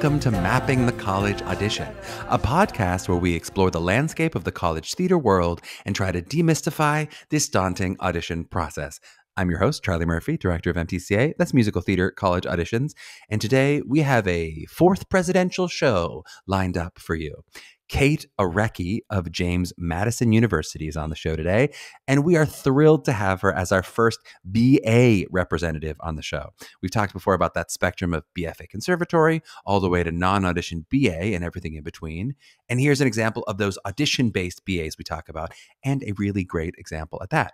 Welcome to Mapping the College Audition, a podcast where we explore the landscape of the college theater world and try to demystify this daunting audition process. I'm your host, Charlie Murphy, director of MTCA, that's Musical Theater College Auditions, and today we have a fourth presidential show lined up for you. Kate Arecchi of James Madison University is on the show today, and we are thrilled to have her as our first BA representative on the show. We've talked before about that spectrum of BFA Conservatory all the way to non-audition BA and everything in between. And here's an example of those audition-based BAs we talk about, and a really great example at that.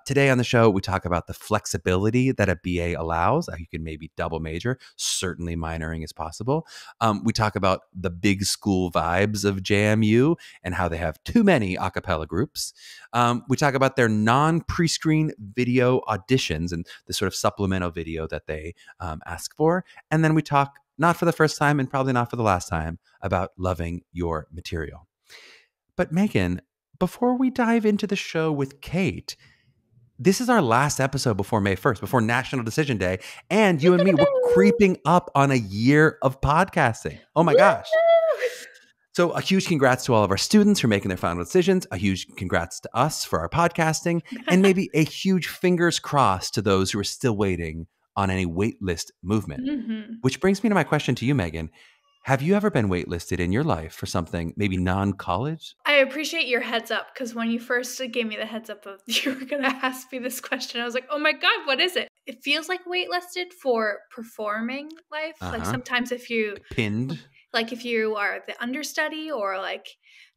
Today on the show, we talk about the flexibility that a BA allows. You can maybe double major, certainly minoring is possible. We talk about the big school vibes of JMU and how they have too many a cappella groups. We talk about their non-prescreen video auditions and the sort of supplemental video that they ask for. And then we talk, not for the first time and probably not for the last time, about loving your material. But Meghan, before we dive into the show with Kate, this is our last episode before May 1st, before National Decision Day. And you and me, we're creeping up on a year of podcasting. Oh my gosh. So a huge congrats to all of our students for making their final decisions. A huge congrats to us for our podcasting. And maybe a huge fingers crossed to those who are still waiting on any waitlist movement. Mm-hmm. Which brings me to my question to you, Meghan. Have you ever been waitlisted in your life for something maybe non-college? I appreciate your heads up, because when you first gave me the heads up of you were going to ask me this question, I was like, oh my God, what is it? It feels like waitlisted for performing life. Like sometimes if you... Pinned? Like if you are the understudy or like,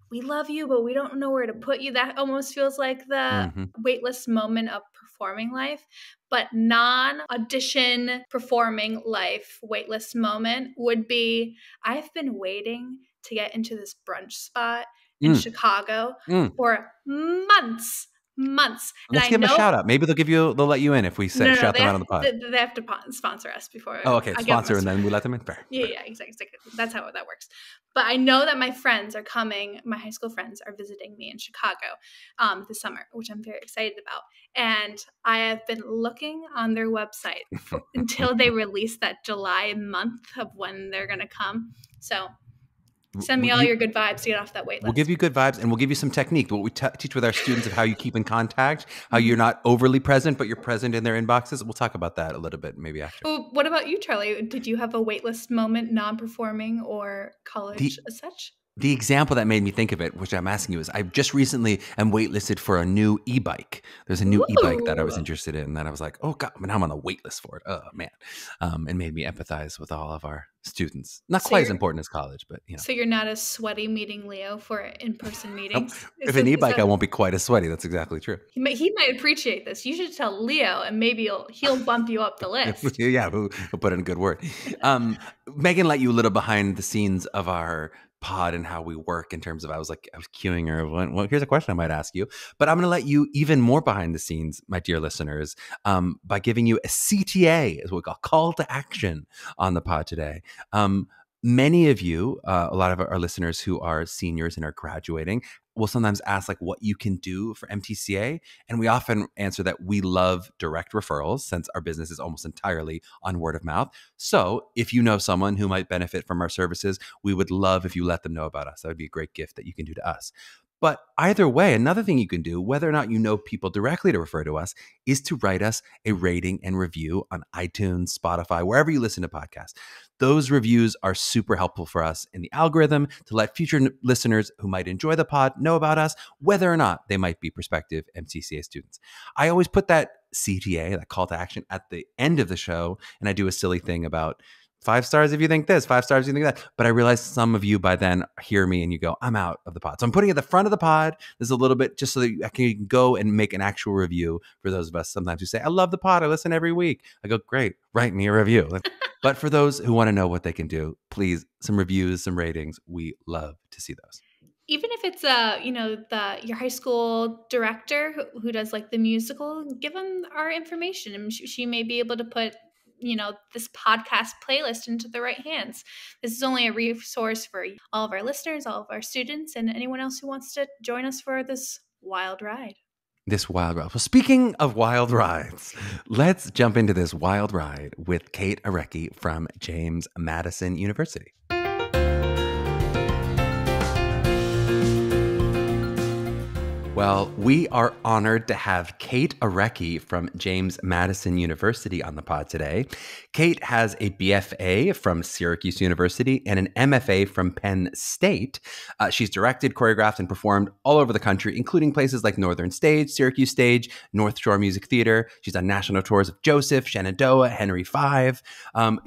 we love you, but we don't know where to put you. That almost feels like the waitlist moment of performing life. But non-audition performing life waitlist moment would be, I've been waiting to get into this brunch spot in Chicago for months. Let's give them a shout out. Maybe they'll let you in if we say shout them out on the pod. They have to sponsor us before. Oh, okay. Sponsor and then we let them in. Fair. Yeah, exactly. That's how that works. But I know that my friends are coming. My high school friends are visiting me in Chicago this summer, which I'm very excited about. And I have been looking on their website until they release that July month of when they're going to come. So send me all your good vibes to get off that wait list. We'll give you good vibes and we'll give you some technique. What we teach with our students of how you keep in contact, how you're not overly present, but you're present in their inboxes. We'll talk about that a little bit maybe after. Well, what about you, Charlie? Did you have a waitlist moment, non-performing or college as such? The example that made me think of it, which I'm asking you, is I just recently am waitlisted for a new e-bike. There's a new e-bike that I was interested in that I was like, oh God, now I'm on the waitlist for it. Oh man. It made me empathize with all of our students. Not quite as important as college, but you know. So you're not as sweaty meeting Leo for in-person meetings? Nope. If an e-bike, I won't be quite as sweaty. That's exactly true. He might appreciate this. You should tell Leo and maybe he'll bump you up the list. Yeah, we'll put in a good word. Meghan let you a little behind the scenes of our pod and how we work in terms of, I was cueing her. Well, here's a question I might ask you, but I'm going to let you even more behind the scenes, my dear listeners, by giving you a CTA, as what we call call to action on the pod today. Many of you, a lot of our listeners who are seniors and are graduating, will sometimes ask what you can do for MTCA. And we often answer that we love direct referrals since our business is almost entirely on word of mouth. So if you know someone who might benefit from our services, we would love if you let them know about us. That would be a great gift that you can do to us. But either way, another thing you can do, whether or not you know people directly to refer to us, is to write us a rating and review on iTunes, Spotify, wherever you listen to podcasts. Those reviews are super helpful for us in the algorithm to let future listeners who might enjoy the pod know about us, whether or not they might be prospective MTCA students. I always put that CTA, that call to action, at the end of the show, and I do a silly thing about 5 stars if you think this, 5 stars if you think that. But I realize some of you by then hear me and you go, I'm out of the pod. So I'm putting it at the front of the pod. There's a little bit just so that you can go and make an actual review for those of us sometimes who say, I love the pod. I listen every week. I go, great, write me a review. But for those who want to know what they can do, please, some reviews, some ratings. We love to see those. Even if it's your high school director who does the musical, give them our information and she may be able to put this podcast playlist into the right hands. This is only a resource for all of our listeners, all of our students, and anyone else who wants to join us for this wild ride. This wild ride. Well, speaking of wild rides, let's jump into this wild ride with Kate Arecchi from James Madison University. Well, we are honored to have Kate Arecchi from James Madison University on the pod today. Kate has a BFA from Syracuse University and an MFA from Penn State. She's directed, choreographed, and performed all over the country, including places like Northern Stage, Syracuse Stage, North Shore Music Theater. She's on national tours of Joseph, Shenandoah, Henry V.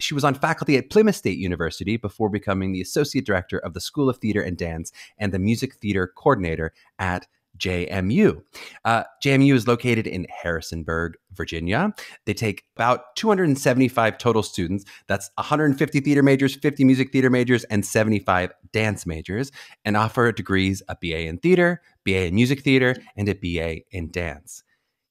She was on faculty at Plymouth State University before becoming the associate director of the School of Theater and Dance and the music theater coordinator at JMU. JMU is located in Harrisonburg, Virginia. They take about 275 total students. That's 150 theater majors, 50 music theater majors, and 75 dance majors, and offer degrees a BA in theater, BA in music theater, and a BA in dance.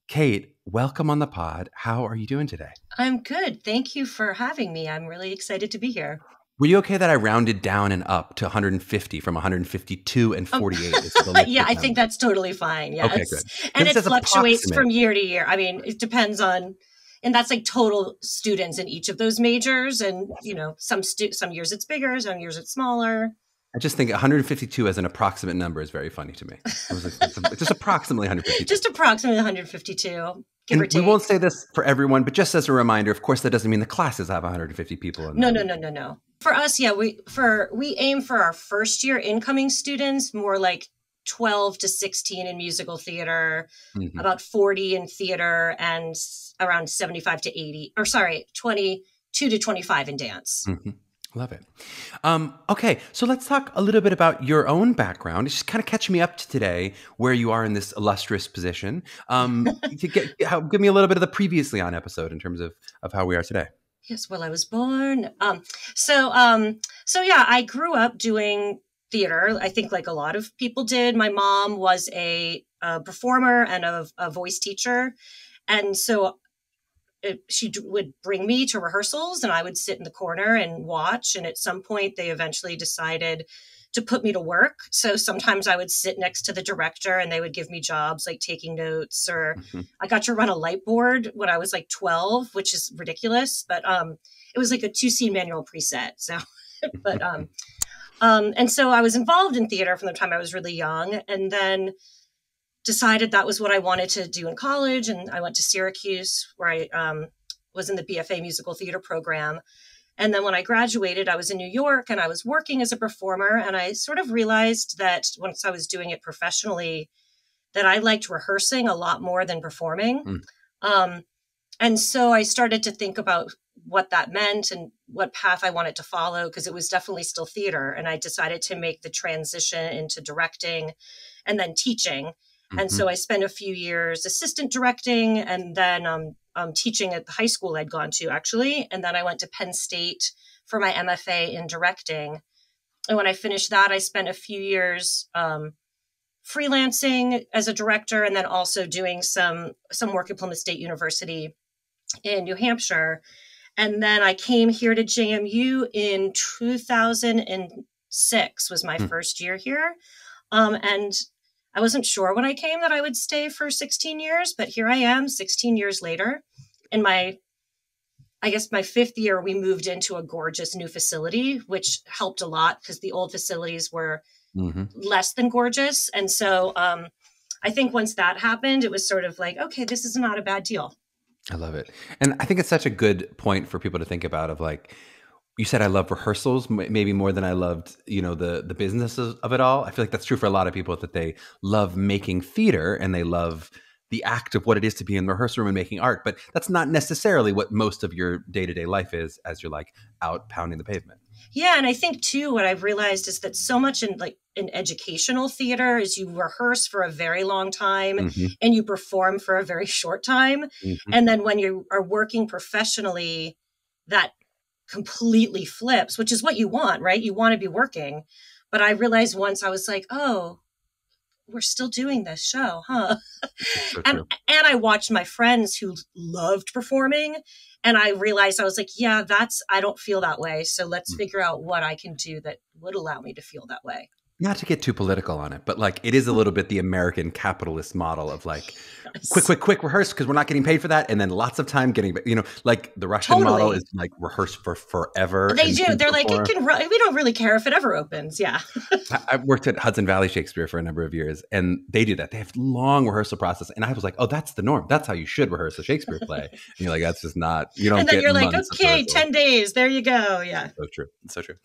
Kate, welcome on the pod. How are you doing today? I'm good. Thank you for having me. I'm really excited to be here. Were you okay that I rounded down and up to 150 from 152 and 48? Yeah, I think that's totally fine. Yes. Okay, good. And it fluctuates from year to year. I mean, it depends on, and that's like total students in each of those majors. And, you know, some years it's bigger, some years it's smaller. I just think 152 as an approximate number is very funny to me. I was like, it's just approximately 152. Just approximately 152. And we won't say this for everyone, but just as a reminder, of course, that doesn't mean the classes have 150 people in them. No. For us, yeah, we aim for our first year incoming students, more like 12 to 16 in musical theater, about 40 in theater, and around 75 to 80, 22 to 25 in dance. Love it. Okay, so let's talk a little bit about your own background. Just kind of catch me up to today, where you are in this illustrious position. Give me a little bit of the previously on episode in terms of how we are today. Yes, well, I was born. So yeah, I grew up doing theater. I think like a lot of people did. My mom was a performer and a voice teacher, and so she would bring me to rehearsals, and I would sit in the corner and watch. And at some point, they eventually decided to put me to work. So sometimes I would sit next to the director and they would give me jobs like taking notes, or I got to run a light board when I was like 12, which is ridiculous, but it was like a 2-scene manual preset. So, but and so I was involved in theater from the time I was really young, and then decided that was what I wanted to do in college. And I went to Syracuse, where I was in the BFA musical theater program. And then when I graduated, I was in New York and I was working as a performer. And I sort of realized that once I was doing it professionally, that I liked rehearsing a lot more than performing. And so I started to think about what that meant and what path I wanted to follow, because it was definitely still theater. And I decided to make the transition into directing and then teaching. And so I spent a few years assistant directing, and then teaching at the high school I'd gone to, actually. And then I went to Penn State for my MFA in directing. And when I finished that, I spent a few years freelancing as a director, and then also doing some work at Plymouth State University in New Hampshire. And then I came here to JMU in 2006 was my first year here. And I wasn't sure when I came that I would stay for 16 years, but here I am 16 years later. In my 5th year, we moved into a gorgeous new facility, which helped a lot because the old facilities were less than gorgeous. And so I think once that happened, it was sort of like, okay, this is not a bad deal. I love it. And I think it's such a good point for people to think about of like, you said I love rehearsals maybe more than I loved, the business of it all. I feel like that's true for a lot of people, that they love making theater and they love the act of what it is to be in the rehearsal room and making art. But that's not necessarily what most of your day-to-day life is as you're like out pounding the pavement. Yeah. And I think too, what I've realized is that so much in educational theater is you rehearse for a very long time and you perform for a very short time. And then when you are working professionally, that completely flips, which is what you want, right? You want to be working. But I realized once, I was like, oh, we're still doing this show, huh? So and I watched my friends who loved performing, and I realized, I was like, yeah, I don't feel that way. So let's figure out what I can do that would allow me to feel that way. Not to get too political on it, but like it is a little bit the American capitalist model of like Yes. quick rehearse because we're not getting paid for that, and then lots of time getting, like the Russian model is like rehearse for forever. They and do. They're like, perform. we don't really care if it ever opens. Yeah. I worked at Hudson Valley Shakespeare for a number of years, and they do that. They have long rehearsal process, and I was like, oh, that's the norm. That's how you should rehearse a Shakespeare play. And you're like, that's just not. You don't. And then get you're like, months of okay, rehearsal. 10 days. There you go. Yeah. So true. So true.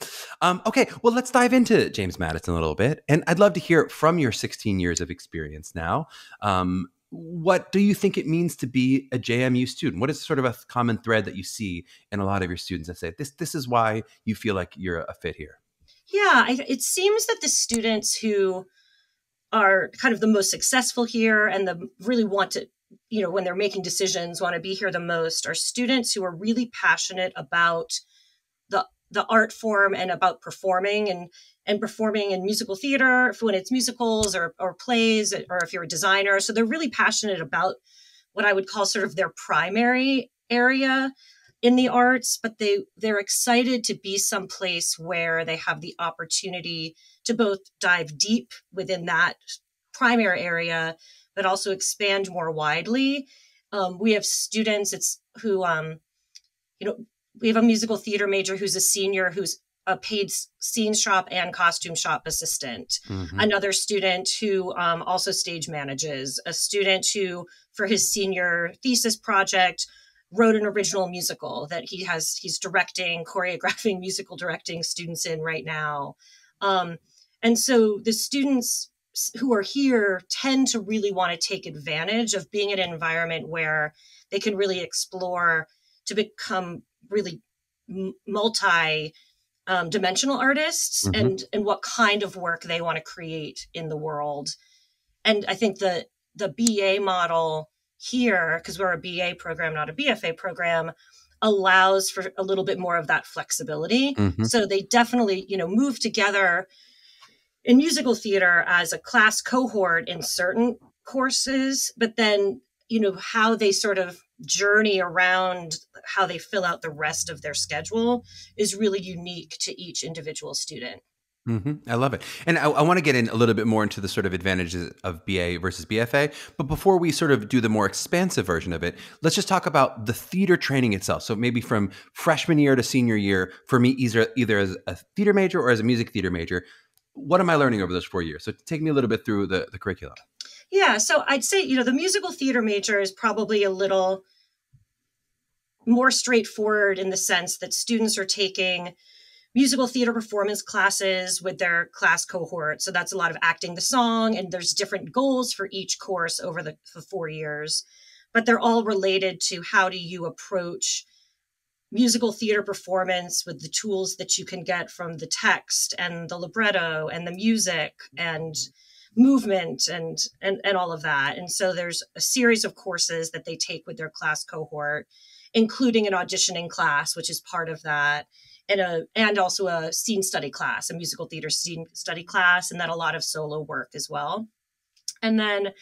Okay, well, let's dive into James Madison a little bit. And I'd love to hear from your 16 years of experience now. What do you think it means to be a JMU student? What is sort of a common thread that you see in a lot of your students that say, this is why you feel like you're a fit here? Yeah, it seems that the students who are kind of the most successful here and the really want to, when they're making decisions, want to be here the most are students who are really passionate about the art form and about performing and performing in musical theater when it's musicals or plays, or if you're a designer. So they're really passionate about what I would call sort of their primary area in the arts, but they're excited to be someplace where they have the opportunity to both dive deep within that primary area, but also expand more widely. We have students who we have a musical theater major who's a senior who's a paid scene shop and costume shop assistant. Mm-hmm. Another student who also stage manages. A student who, for his senior thesis project, wrote an original musical that he's directing, choreographing, musical directing students in right now. And so the students who are here tend to really want to take advantage of being in an environment where they can really explore to become really multi-dimensional artists, mm-hmm. and what kind of work they want to create in the world. And I think the BA model here, because we're a BA program, not a BFA program, allows for a little bit more of that flexibility. Mm-hmm. So they definitely, move together in musical theater as a class cohort in certain courses, but then, how they sort of journey around how they fill out the rest of their schedule is really unique to each individual student. Mm-hmm. I love it. And I want to get in a little bit more into the sort of advantages of BA versus BFA. But before we sort of do the more expansive version of it, let's just talk about the theater training itself. So maybe from freshman year to senior year, for me, either as a theater major or as a music theater major, what am I learning over those 4 years? So take me a little bit through the curriculum. Yeah. So I'd say, the musical theater major is probably a little more straightforward in the sense that students are taking musical theater performance classes with their class cohort. So that's a lot of acting the song, and there's different goals for each course over the 4 years, but they're all related to how do you approach musical theater performance with the tools that you can get from the text and the libretto and the music and movement and all of that. And so there's a series of courses that they take with their class cohort, including an auditioning class, which is part of that, and also a scene study class, a musical theater scene study class, and then a lot of solo work as well. And then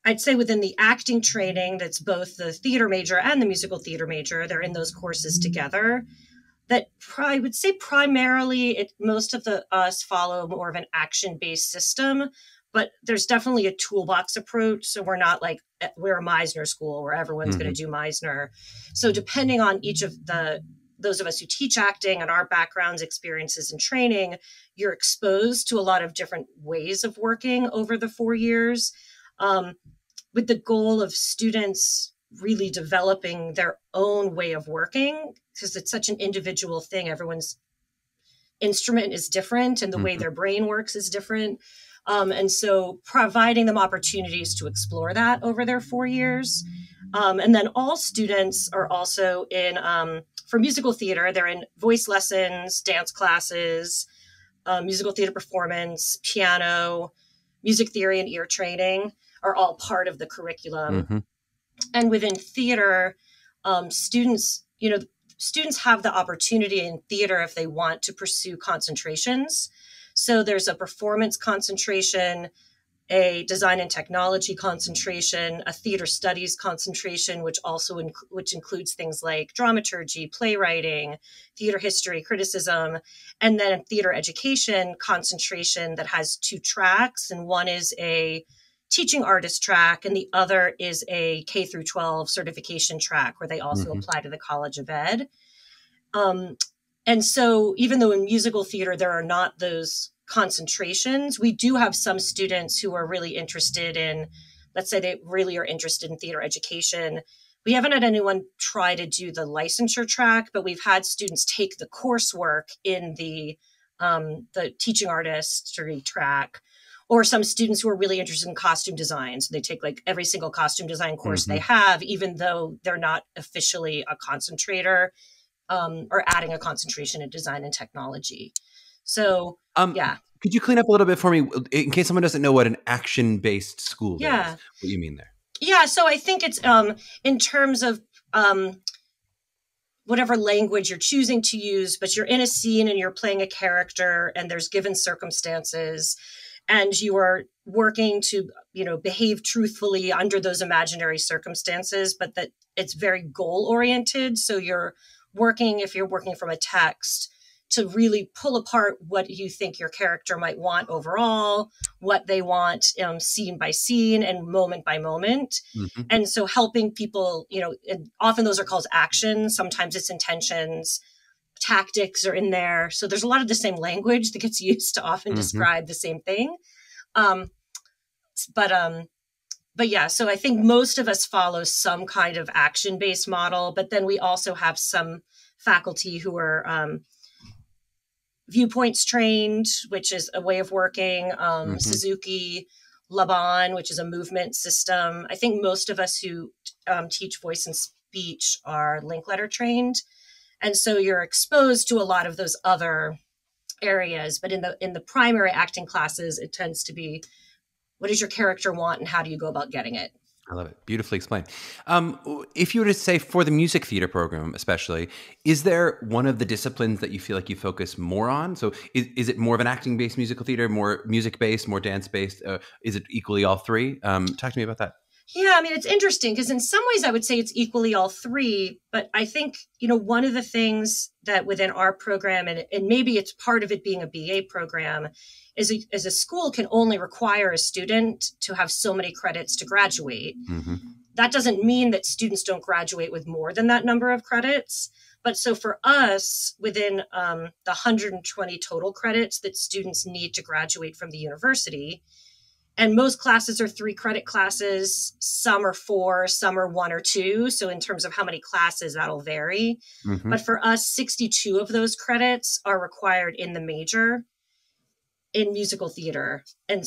I'd say within the acting training, that's both the theater major and the musical theater major, they're in those courses together. That I would say primarily most of us follow more of an action-based system, but there's definitely a toolbox approach. So we're not like, we're a Meisner school where everyone's mm-hmm. going to do Meisner. So depending on each of those of us who teach acting and our backgrounds, experiences, and training, you're exposed to a lot of different ways of working over the 4 years, with the goal of students really developing their own way of working, because it's such an individual thing. Everyone's instrument is different and the mm-hmm. way their brain works is different. And so providing them opportunities to explore that over their 4 years. And then all students are also in, for musical theater, they're in voice lessons, dance classes, musical theater performance, piano, music theory, and ear training are all part of the curriculum. Mm-hmm. And within theater, students have the opportunity in theater if they want to pursue concentrations. So there's a performance concentration, a design and technology concentration, a theater studies concentration, which also which includes things like dramaturgy, playwriting, theater history, criticism, and then a theater education concentration that has 2 tracks. And one is a teaching artist track, and the other is a K through 12 certification track where they also apply to the College of Ed. And so even though in musical theater there are not those concentrations, we do have some students who are really interested in, let's say they really are interested in theater education. We haven't had anyone try to do the licensure track, but we've had students take the coursework in the teaching artistry track, or some students who are really interested in costume design. So they take like every single costume design course they have, even though they're not officially a concentrator, or adding a concentration in design and technology. So, yeah. Could you clean up a little bit for me in case someone doesn't know what an action-based school is? What you mean there? Yeah, so I think it's in terms of whatever language you're choosing to use, but you're in a scene and you're playing a character and there's given circumstances and you are working to, behave truthfully under those imaginary circumstances, but that it's very goal-oriented. So you're working, if you're working from a text, to really pull apart what you think your character might want overall, what they want scene by scene and moment by moment. And so helping people, and often those are called actions. Sometimes it's intentions, tactics are in there. So there's a lot of the same language that gets used to often describe the same thing. But yeah, so I think most of us follow some kind of action-based model, but then we also have some faculty who are viewpoints trained, which is a way of working, Suzuki, Laban, which is a movement system. I think most of us who teach voice and speech are Linkletter trained. And so you're exposed to a lot of those other areas. But in the primary acting classes, it tends to be, what does your character want and how do you go about getting it? I love it. Beautifully explained. If you were to say for the music theater program, especially, is there one of the disciplines that you feel like you focus more on? So is it more of an acting-based musical theater, more music-based, more dance-based? Is it equally all 3? Talk to me about that. Yeah, I mean, it's interesting because in some ways I would say it's equally all 3. But I think, one of the things that within our program, and maybe it's part of it being a BA program, is a school can only require a student to have so many credits to graduate. That doesn't mean that students don't graduate with more than that number of credits. But so for us, within the 120 total credits that students need to graduate from the university, and most classes are 3-credit classes, some are 4, some are 1 or 2. So in terms of how many classes, that'll vary. But for us, 62 of those credits are required in the major in musical theater. And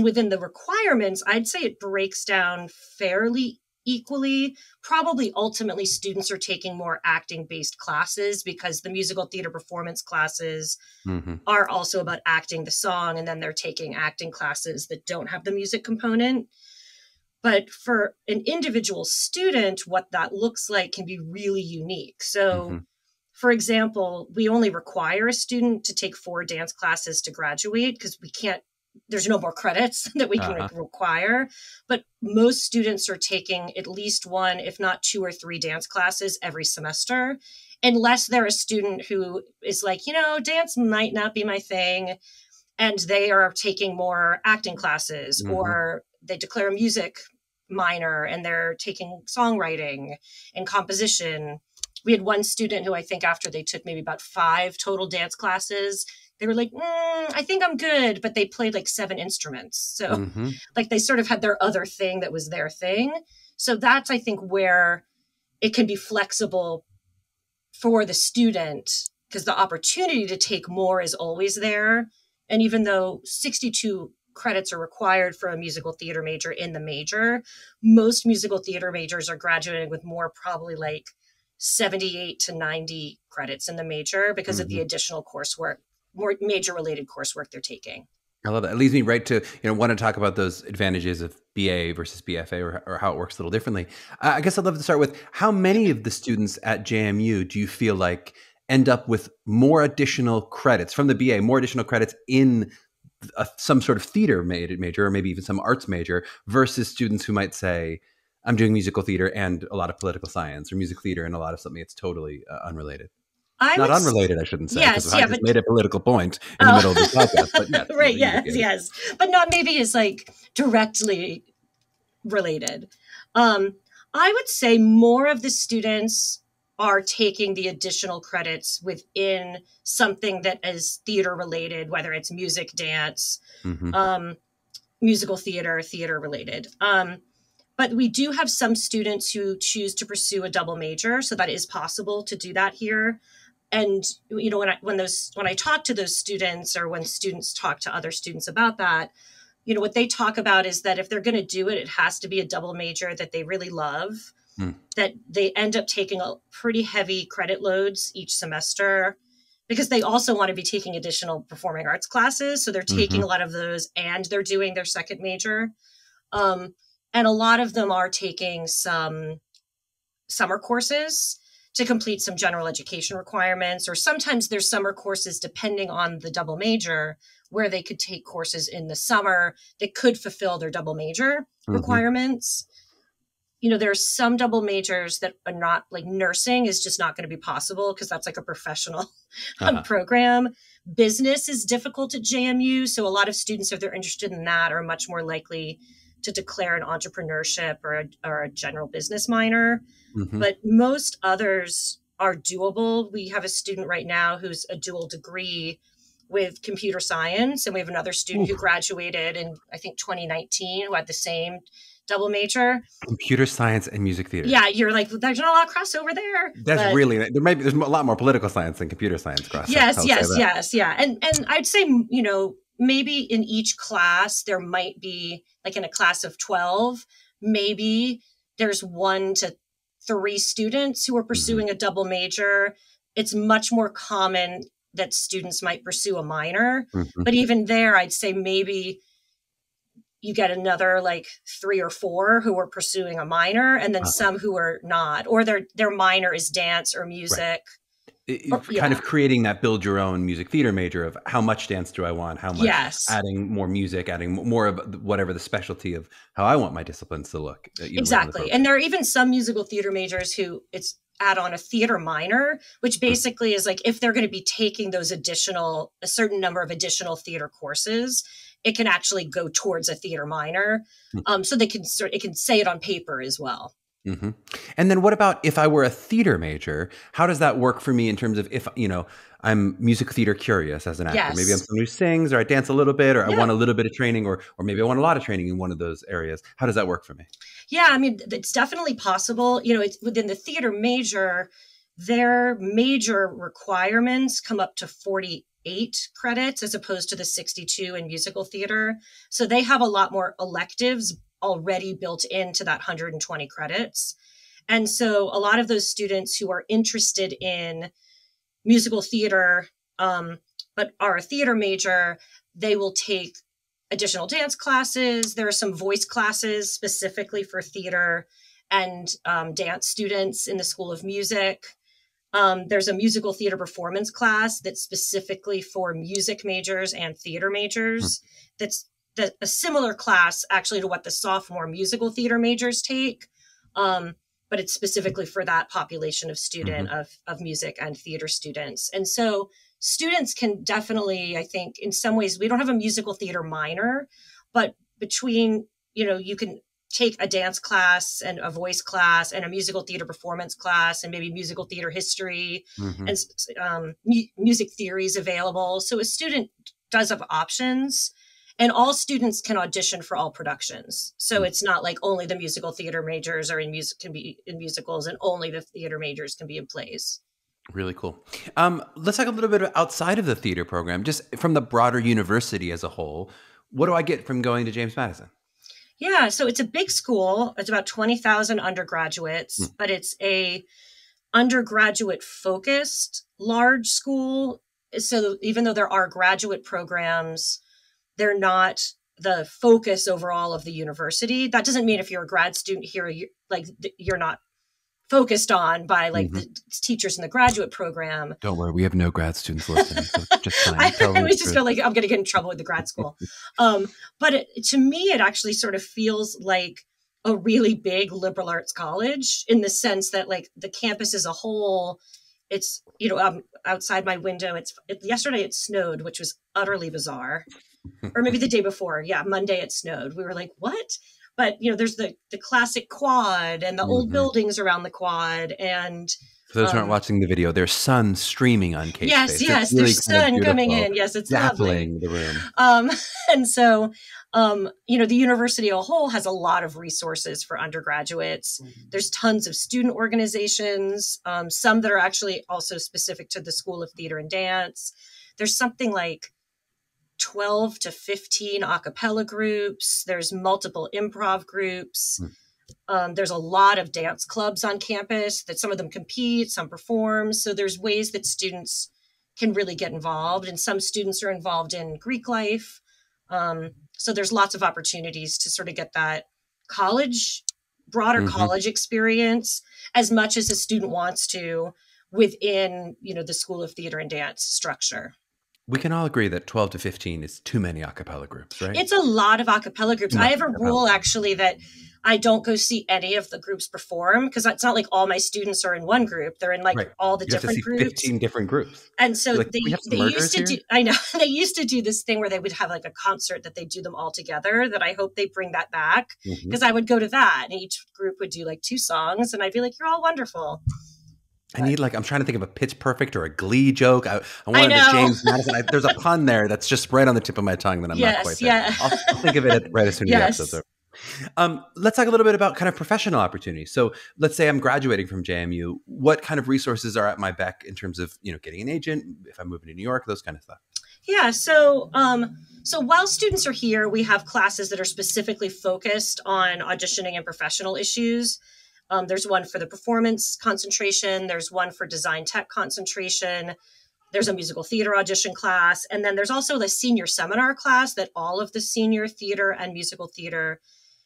within the requirements, I'd say it breaks down fairly equally. Probably ultimately students are taking more acting-based classes because the musical theater performance classes are also about acting the song, and then they're taking acting classes that don't have the music component. But for an individual student, what that looks like can be really unique. So for example, we only require a student to take 4 dance classes to graduate because there's no more credits that we can require. But most students are taking at least 1, if not 2 or 3 dance classes every semester, unless they're a student who is like, dance might not be my thing. And they are taking more acting classes, or they declare a music minor and they're taking songwriting and composition. We had one student who I think after they took maybe about 5 total dance classes, they were like, I think I'm good. But they played like 7 instruments. So like they sort of had their other thing that was their thing. So that's, I think, where it can be flexible for the student because the opportunity to take more is always there. And even though 62 credits are required for a musical theater major in the major, most musical theater majors are graduating with more, probably like 78 to 90 credits in the major because of the additional coursework, more major related coursework they're taking. I love that. It leads me right to, want to talk about those advantages of BA versus BFA or how it works a little differently. I guess I'd love to start with how many of the students at JMU do you feel like end up with more additional credits from the BA, more additional credits in some sort of theater major, or maybe even some arts major, versus students who might say, I'm doing musical theater and a lot of political science, or music theater and a lot of something that's totally unrelated. Not unrelated, I shouldn't say, because I just made a political point in the middle of the podcast. But yes, right, yes. But not maybe is like directly related. I would say more of the students are taking the additional credits within something that is theater related, whether it's music, dance, musical theater, theater related. But we do have some students who choose to pursue a double major. So that is possible to do that here. And, you know, when I talk to those students, or when students talk to other students about that, you know, what they talk about is that if they're going to do it, it has to be a double major that they really love, that they end up taking a pretty heavy credit loads each semester, because they also want to be taking additional performing arts classes. So they're taking a lot of those and they're doing their second major. And a lot of them are taking some summer courses to complete some general education requirements, or sometimes there's summer courses depending on the double major where they could take courses in the summer that could fulfill their double major requirements. You know, there's some double majors that are not, like nursing is just not going to be possible because that's like a professional program. Business is difficult at JMU. So a lot of students, if they're interested in that, are much more likely to declare an entrepreneurship or a general business minor. But most others are doable. We have a student right now who's a dual degree with computer science. And we have another student who graduated in, I think, 2019, who had the same double major. Computer science and music theater. Yeah, you're like, there's not a lot of crossover there. That's really, there's a lot more political science than computer science crossover. Yes. And I'd say, you know, maybe in each class, there might be, like in a class of 12, maybe there's 1 to 3 students who are pursuing a double major. It's much more common that students might pursue a minor. But even there, I'd say maybe you get another like 3 or 4 who are pursuing a minor, and then some who are not, or their minor is dance or music. Kind of creating that build your own music theater major of how much dance do I want, how much, adding more music, adding more of whatever the specialty of how I want my disciplines to look. Exactly. And there are even some musical theater majors who it's add on a theater minor, which basically is like, if they're going to be taking those a certain number of additional theater courses, it can actually go towards a theater minor. So it can say it on paper as well. And then what about if I were a theater major? How does that work for me in terms of if, you know, I'm music theater curious as an actor? Maybe I'm someone who sings, or I dance a little bit, or I want a little bit of training, or maybe I want a lot of training in one of those areas. How does that work for me? Yeah, I mean, it's definitely possible. You know, it's within the theater major, their major requirements come up to 48 credits as opposed to the 62 in musical theater. So they have a lot more electives already built into that 120 credits. And so a lot of those students who are interested in musical theater, but are a theater major, they will take additional dance classes. There are some voice classes specifically for theater and dance students in the School of Music. There's a musical theater performance class that's specifically for music majors and theater majors. That's a similar class actually to what the sophomore musical theater majors take. But it's specifically for that population of student of music and theater students. And so students can definitely, I think, in some ways, we don't have a musical theater minor, but between, you know, you can take a dance class and a voice class and a musical theater performance class and maybe musical theater history and music theory is available. So a student does have options. And all students can audition for all productions. So it's not like only the musical theater majors are can be in musicals and only the theater majors can be in plays. Really cool. Let's talk a little bit outside of the theater program, just from the broader university as a whole. What do I get from going to James Madison? Yeah, so it's a big school. It's about 20,000 undergraduates, but it's a undergraduate focused large school. So even though there are graduate programs, they're not the focus overall of the university. That doesn't mean if you're a grad student here, you're not focused on by like the teachers in the graduate program. Don't worry, we have no grad students listening, so it's just fine. I just feel like I'm going to get in trouble with the grad school. But to me, it actually sort of feels like a really big liberal arts college in the sense that like the campus as a whole, it's, outside my window, yesterday it snowed, which was utterly bizarre. Or maybe the day before. Yeah, Monday it snowed. We were like, what? But, there's the classic quad and the old buildings around the quad. And for those who aren't watching the video, there's sun streaming on Kate's face. Yes, really there's sun coming in. Yes, it's dappling the room. And so, the university as a whole has a lot of resources for undergraduates. There's tons of student organizations, some that are actually also specific to the School of Theater and Dance. There's something like 12 to 15 a cappella groups. There's multiple improv groups. There's a lot of dance clubs on campus that some of them compete, some perform. So there's ways that students can really get involved. And some students are involved in Greek life. So there's lots of opportunities to sort of get that broader college experience as much as a student wants to within, the School of Theater and Dance structure. We can all agree that 12 to 15 is too many a cappella groups, right? It's a lot of a cappella groups. I have a rule actually that I don't go see any of the groups perform because it's not like all my students are in one group. They're in all the different groups. 15 different groups. And so they used to do, I know, they used to do this thing where they would have like a concert that they do them all together that I hope they bring that back because I would go to that and each group would do like 2 songs and I'd be like, you're all wonderful. I need I'm trying to think of a Pitch Perfect or a Glee joke. I wanted a James Madison. There's a pun there that's just right on the tip of my tongue that I'm not quite there. Yeah. I'll think of it right as soon as the episode's over. Let's talk a little bit about kind of professional opportunities. So let's say I'm graduating from JMU. What kind of resources are at my beck in terms of, getting an agent, if I'm moving to New York, those kind of stuff? Yeah. So while students are here, we have classes that are specifically focused on auditioning and professional issues. There's one for the performance concentration. There's one for design tech concentration. There's a musical theater audition class. And then there's also the senior seminar class that all of the senior theater and musical theater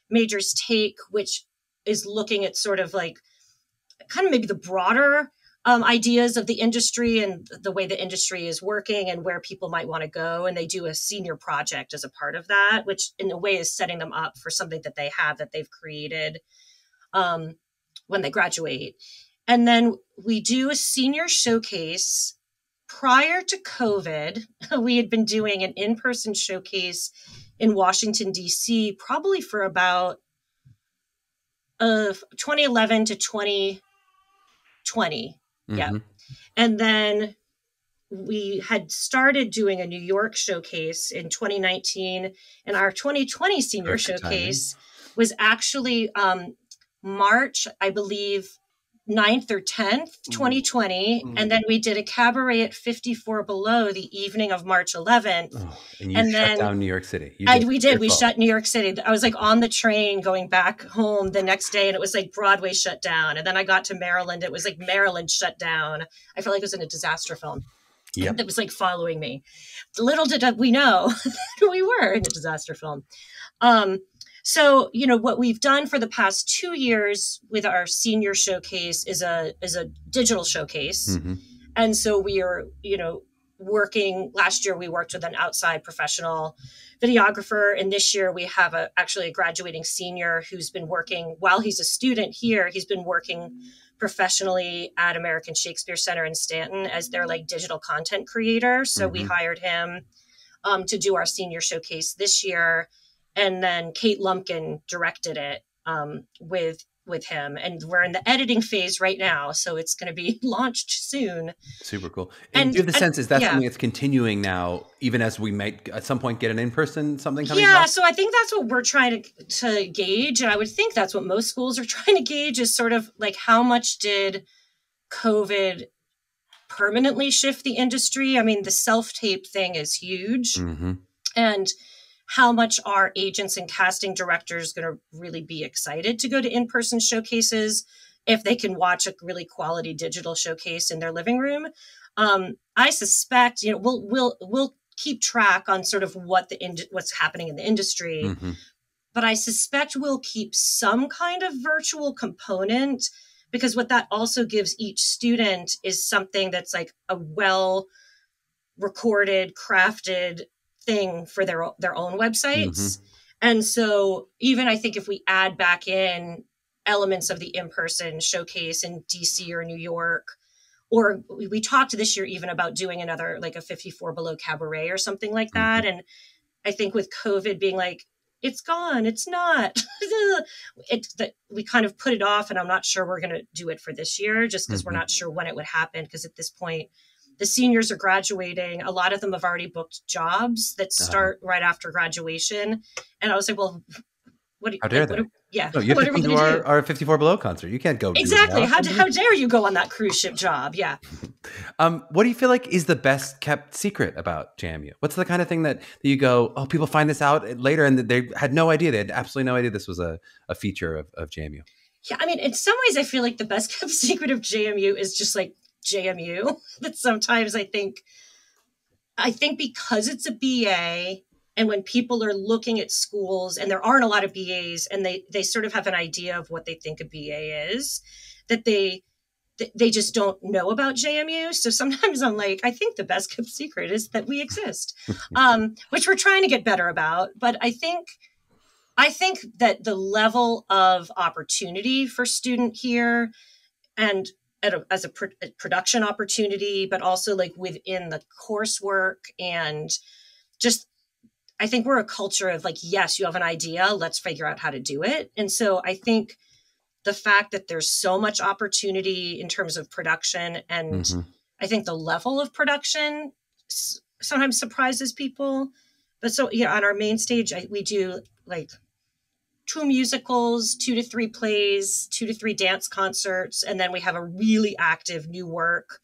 majors take, which is looking at sort of like kind of maybe the broader ideas of the industry and the way the industry is working and where people might want to go. And they do a senior project as a part of that, which in a way is setting them up for something that they've created when they graduate. And then we do a senior showcase. Prior to COVID, we had been doing an in-person showcase in Washington, D.C., probably for about 2011 to 2020. Yeah. And then we had started doing a New York showcase in 2019. And our 2020 senior showcase was actually March, I believe, 9th or 10th, 2020. And then we did a cabaret at 54 Below the evening of March 11th. And you shut down New York City. We did. We shut New York City. I was like on the train going back home the next day and it was like Broadway shut down. And then I got to Maryland. It was like Maryland shut down. I felt like it was in a disaster film. That was like following me. Little did we know that we were in a disaster film. So, what we've done for the past 2 years with our senior showcase is a digital showcase. And so we are, working. Last year, we worked with an outside professional videographer. And this year we have actually a graduating senior who's been working while he's a student here. He's been working professionally at American Shakespeare Center in Stanton as their digital content creator. So we hired him to do our senior showcase this year. And then Kate Lumpkin directed it with him. And we're in the editing phase right now. So it's going to be launched soon. Super cool. And do you have the sense, is that something that's continuing now, even as we might at some point get an in-person something coming up? Yeah, so I think that's what we're trying to gauge. And I would think that's what most schools are trying to gauge is sort of how much did COVID permanently shift the industry? I mean, the self-tape thing is huge. And how much are agents and casting directors going to really be excited to go to in-person showcases if they can watch a really quality digital showcase in their living room? I suspect, we'll keep track on sort of what's happening in the industry, but I suspect we'll keep some kind of virtual component, because what that also gives each student is something that's like a well recorded, crafted thing for their own websites. And so even I think if we add back in elements of the in-person showcase in DC or New York, or we talked this year even about doing another, like a 54 Below cabaret or something like that. And I think with COVID being like, it's gone, it's not, it's that we kind of put it off, and I'm not sure we're going to do it for this year just because we're not sure when it would happen. Because at this point, the seniors are graduating. A lot of them have already booked jobs that start right after graduation. And I was like, well, how dare they? Yeah. No, you have to come to our 54 Below concert. You can't go. Exactly. How dare you go on that cruise ship job? Yeah. What do you feel like is the best kept secret about JMU? What's the kind of thing that you go, oh, people find this out later and they had no idea. They had absolutely no idea this was a feature of JMU. Yeah. I mean, in some ways, I feel like the best kept secret of JMU is just like JMU. That sometimes I think because it's a BA, and when people are looking at schools and there aren't a lot of BAs and they sort of have an idea of what they think a BA is, that they just don't know about JMU. So sometimes I'm like, I think the best kept secret is that we exist, which we're trying to get better about. But I think that the level of opportunity for student here, and as a production opportunity, but also like within the coursework, and just, I think we're a culture of like, yes, you have an idea, let's figure out how to do it. And so I think the fact that there's so much opportunity in terms of production, and I think the level of production sometimes surprises people. But so, yeah, on our main stage, we do like 2 musicals, 2 to 3 plays, 2 to 3 dance concerts. And then we have a really active new work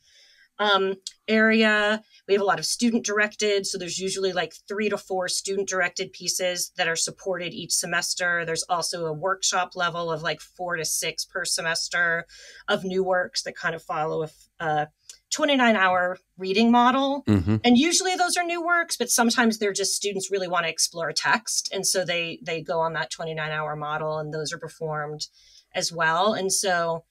area. We have a lot of student directed. So there's usually like 3 to 4 student directed pieces that are supported each semester. There's also a workshop level of like 4 to 6 per semester of new works that kind of follow a 29-hour reading model. And usually those are new works, but sometimes they're just students really want to explore a text. And so they go on that 29-hour model, and those are performed as well. And so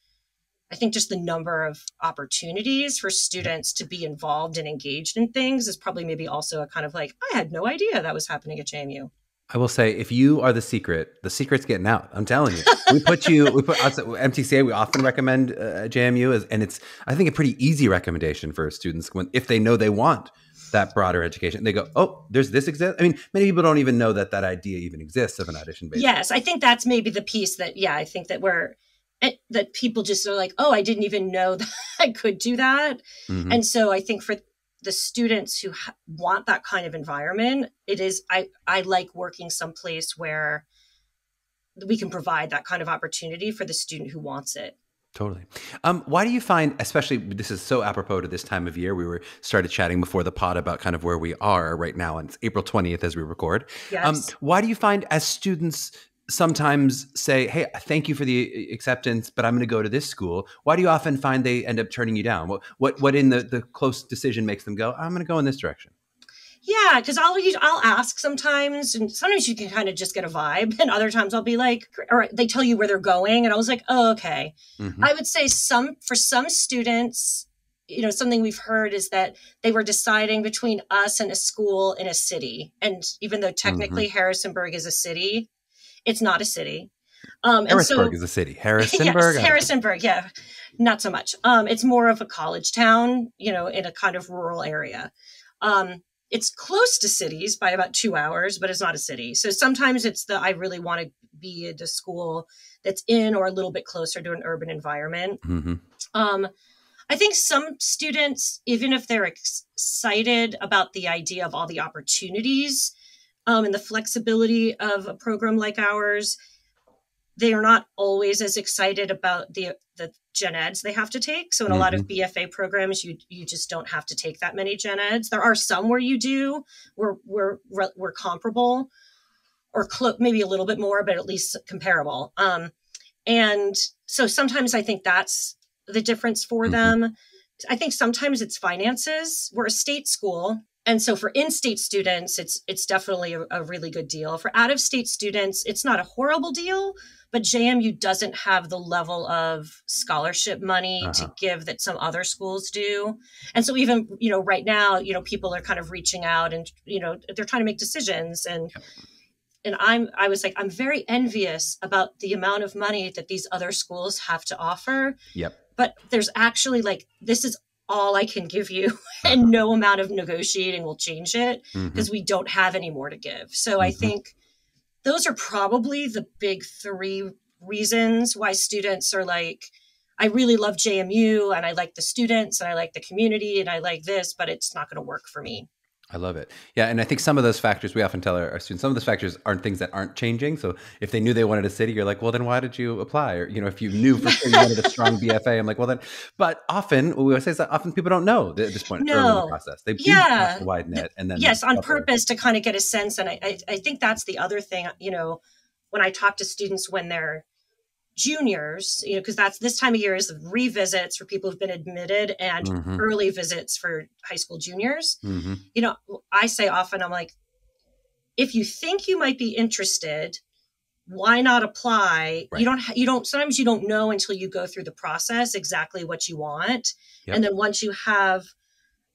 I think just the number of opportunities for students to be involved and engaged in things is probably maybe also a kind of like, I had no idea that was happening at JMU. I will say, if you are the secret's getting out. I'm telling you. We put MTCA, we often recommend JMU, and it's, I think, a pretty easy recommendation for students if they know they want that broader education. They go, oh, there's this exist. I mean, many people don't even know that idea even exists of an audition base. Yes, I think that's maybe the piece that, I think that that people just are like, oh, I didn't even know that I could do that. And so I think for the students who want that kind of environment, it is, I like working someplace where we can provide that kind of opportunity for the student who wants it. Totally. Why do you find, especially, this is so apropos to this time of year, we started chatting before the pod about kind of where we are right now, and it's April 20th as we record. Yes. Why do you find as students sometimes say, hey, thank you for the acceptance, but I'm going to go to this school? Why do you often find they end up turning you down? What in the close decision makes them go, I'm going to go in this direction? Yeah, because I'll ask sometimes, and sometimes you can kind of just get a vibe, and other times I'll be like, or they tell you where they're going, and I was like, oh, okay. I would say for some students, something we've heard is that they were deciding between us and a school in a city, and even though technically Harrisonburg is a city, it's not a city. Harrisburg is a city. Harrisonburg? Yes, Harrisonburg, yeah. Not so much. It's more of a college town, in a kind of rural area. It's close to cities by about 2 hours, but it's not a city. So sometimes it's I really want to be at a school that's in or a little bit closer to an urban environment. I think some students, even if they're excited about the idea of all the opportunities and the flexibility of a program like ours, they are not always as excited about the gen eds they have to take. So in a lot of BFA programs, you just don't have to take that many gen eds. There are some where you do, we're comparable, or maybe a little bit more, but at least comparable. And so sometimes I think that's the difference for them. I think sometimes it's finances. We're a state school. And so for in-state students, it's definitely a really good deal. For out-of-state students, it's not a horrible deal, but JMU doesn't have the level of scholarship money to give that some other schools do. And so even, right now, people are kind of reaching out and, they're trying to make decisions. And I was like, I'm very envious about the amount of money that these other schools have to offer. Yep. But there's actually this is all I can give you, and no amount of negotiating will change it because we don't have any more to give. So I think those are probably the big three reasons why students are like, I really love JMU and I like the students and I like the community and I like this, but it's not going to work for me. I love it. Yeah. And I think some of those factors, we often tell our students, some of those factors aren't things that aren't changing. So if they knew they wanted a city, you're like, well, then why did you apply? Or, if you knew for sure you wanted a strong BFA, I'm like, well, then, but often, what we always say is that often people don't know at this point early in the process. They cast a wide net and then. Yes, on purpose to kind of get a sense. And I think that's the other thing, when I talk to students when they're juniors, because that's this time of year is revisits for people who've been admitted and early visits for high school juniors. I say often, I'm like, if you think you might be interested, why not apply? Right. Sometimes you don't know until you go through the process exactly what you want. Yep. And then once you have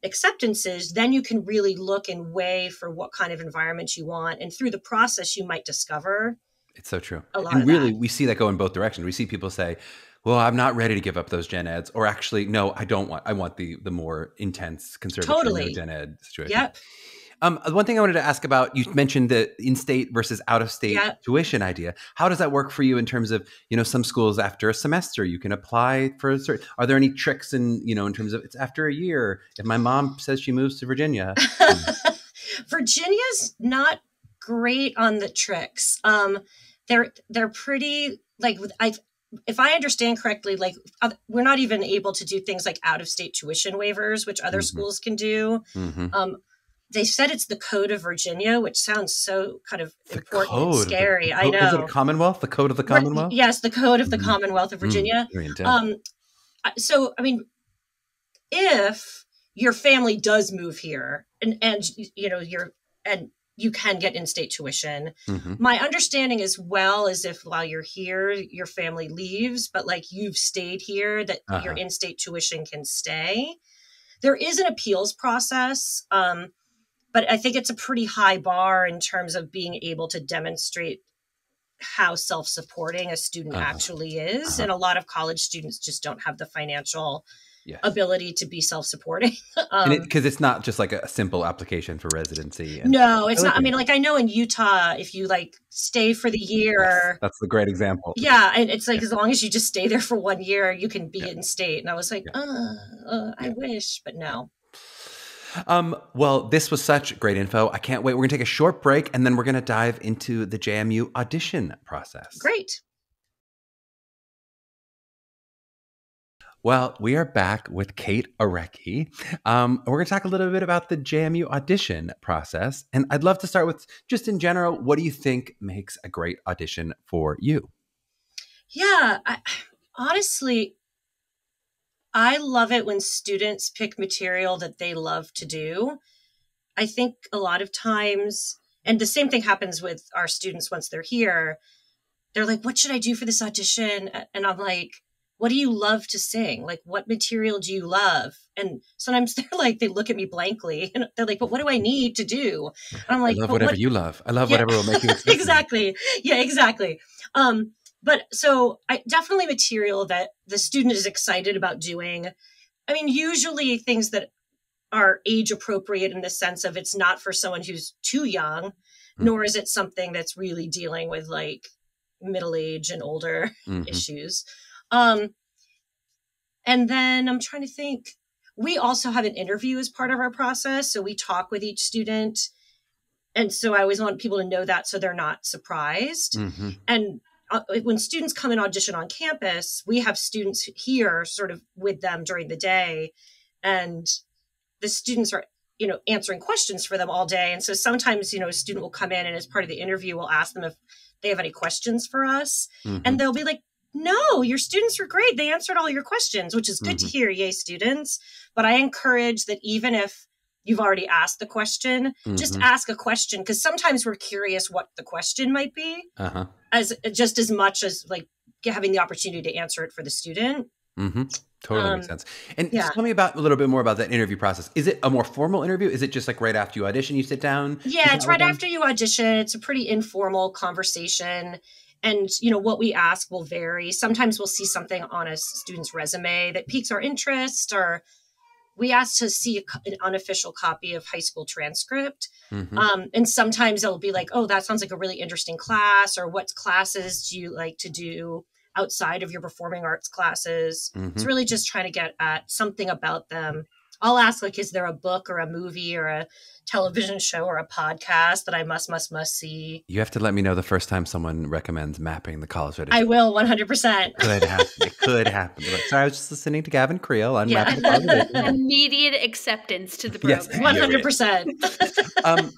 acceptances, then you can really look and weigh for what kind of environment you want. And through the process, you might discover. It's so true. And really, we see that go in both directions. We see people say, well, I'm not ready to give up those gen eds, or actually, no, I don't want, I want the more intense conservative gen ed situation. Yep. One thing I wanted to ask about, you mentioned the in-state versus out-of-state tuition idea. How does that work for you in terms of, some schools after a semester, you can apply for a certain, are there any tricks in terms of it's after a year? If my mom says she moves to Virginia. Virginia's not great on the tricks. They're pretty if I understand correctly, we're not even able to do things like out-of-state tuition waivers, which other schools can do. They said it's the Code of Virginia, which sounds so kind of important and scary. I know. Is it a Commonwealth? The Code of the Commonwealth? Yes, the Code of the Commonwealth of Virginia. So, I mean, if your family does move here and you can get in-state tuition. My understanding as well is if while you're here, your family leaves, but you've stayed here, that your in-state tuition can stay. There is an appeals process, but I think it's a pretty high bar in terms of being able to demonstrate how self-supporting a student actually is. And a lot of college students just don't have the financial ability to be self-supporting. Because it's not just like a simple application for residency. No, it's not. I mean, I know in Utah, if you stay for the year. That's the great example. Yeah. And it's as long as you just stay there for 1 year, you can be in state. And I was like, I wish, but no. Well, this was such great info. I can't wait. We're going to take a short break and then we're going to dive into the JMU audition process. Great. Well, we are back with Kate Arecchi. We're going to talk a little bit about the JMU audition process. And I'd love to start with just in general, what do you think makes a great audition for you? Yeah, honestly, I love it when students pick material that they love to do. I think a lot of times, and the same thing happens with our students once they're here, they're like, what should I do for this audition? And I'm like, what do you love to sing? What material do you love? And sometimes they look at me blankly and they're like, but what do I need to do? And I'm like, I love whatever you love. I love whatever will make you excited. Exactly. Yeah, exactly. But so I definitely material that the student is excited about doing. I mean, usually things that are age appropriate in the sense of it's not for someone who's too young, nor is it something that's really dealing with middle age and older issues. And then I'm trying to think, we also have an interview as part of our process. So we talk with each student. And so I always want people to know that so they're not surprised. And when students come and audition on campus, we have students here sort of with them during the day. And the students are, answering questions for them all day. And so sometimes, a student will come in and as part of the interview, we'll ask them if they have any questions for us. And they'll be like, no, your students were great. They answered all your questions, which is good to hear. Yay, students. But I encourage that even if, you've already asked the question. Just ask a question, because sometimes we're curious what the question might be, as just as much as like having the opportunity to answer it for the student. Totally makes sense. And just tell me a little bit more about that interview process. Is it a more formal interview? Is it just like right after you audition, you sit down? Yeah, it's right after you audition. It's a pretty informal conversation. And, you know, what we ask will vary. Sometimes we'll see something on a student's resume that piques our interest, or we ask to see an unofficial copy of high school transcript. And sometimes it'll be like, oh, that sounds like a really interesting class, or what classes do you like to do outside of your performing arts classes? It's really just trying to get at something about them. I'll ask, like, is there a book or a movie or a television show or a podcast that I must see? You have to let me know the first time someone recommends mapping the college audition. I will, 100%. Could happen. It could happen. Like, sorry, I was just listening to Gavin Creel on mapping the college audition. Immediate acceptance to the program. Yes, 100%.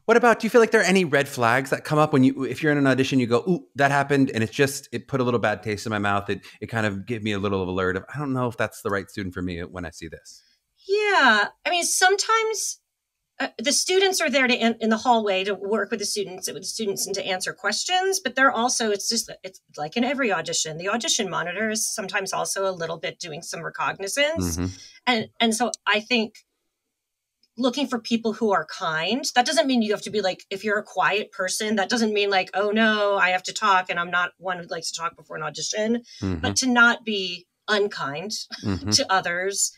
What about, do you feel like there are any red flags that come up when if you're in an audition, you go, ooh, that happened, and it put a little bad taste in my mouth. It kind of gave me a little alert of, I don't know if that's the right student for me when I see this. Yeah. I mean, sometimes the students are there in the hallway to work with the students and to answer questions, but they're also, it's like in every audition, the audition monitor is sometimes also a little bit doing some recognizance. And so I think looking for people who are kind, that doesn't mean you have to be like, if you're a quiet person, that doesn't mean like, oh no, I have to talk and I'm not one who likes to talk before an audition, but to not be unkind to others.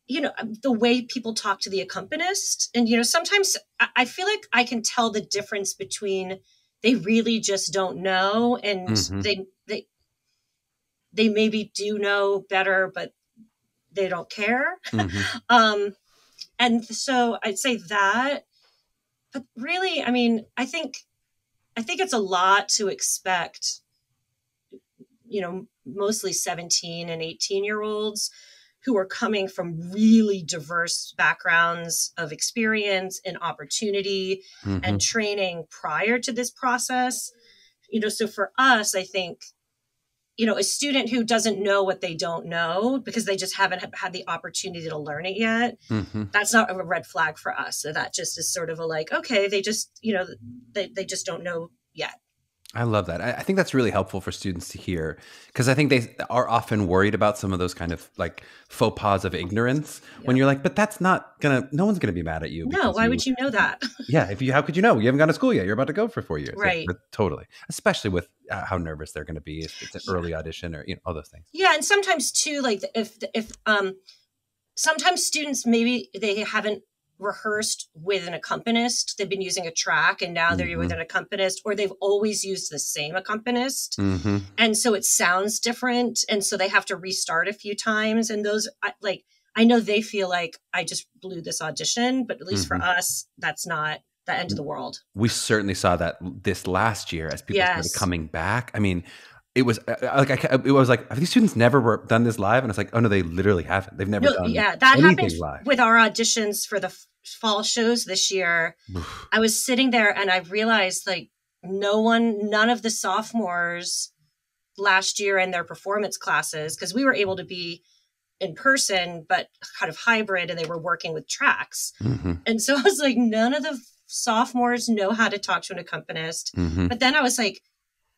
You know, the way people talk to the accompanist, and, you know, sometimes I feel like I can tell the difference between they really just don't know and they maybe do know better, but they don't care. And so I'd say that, but really, I mean, I think it's a lot to expect, you know, mostly 17 and 18-year-olds who are coming from really diverse backgrounds of experience and opportunity and training prior to this process. You know, so for us, I think, you know, a student who doesn't know what they don't know because they just haven't had the opportunity to learn it yet, that's not a red flag for us. So that just is sort of a like, okay, they just, you know, they just don't know yet. I love that. I think that's really helpful for students to hear, because I think they are often worried about some of those kind of like faux pas of ignorance when you're like, but that's not no one's going to be mad at you. No, why would you know that? How could you know? You haven't gone to school yet. You're about to go for 4 years. Right. Like, totally. Especially with how nervous they're going to be if it's an early audition or, you know, all those things. Yeah. And sometimes too, like if sometimes students, maybe they haven't rehearsed with an accompanist, they've been using a track and now they're with an accompanist, or they've always used the same accompanist, and so it sounds different, and so they have to restart a few times, and those, like, I know they feel like I just blew this audition, but at least for us, that's not the end of the world. We certainly saw that this last year as people started coming back. I mean, it was like, have these students never done this live? And it's like, oh no, they literally haven't. They've never done that anything happened live. With our auditions for the fall shows this year. I was sitting there and I realized, like, none of the sophomores last year in their performance classes, because we were able to be in person, but kind of hybrid, and they were working with tracks. And so I was like, none of the sophomores know how to talk to an accompanist. But then I was like,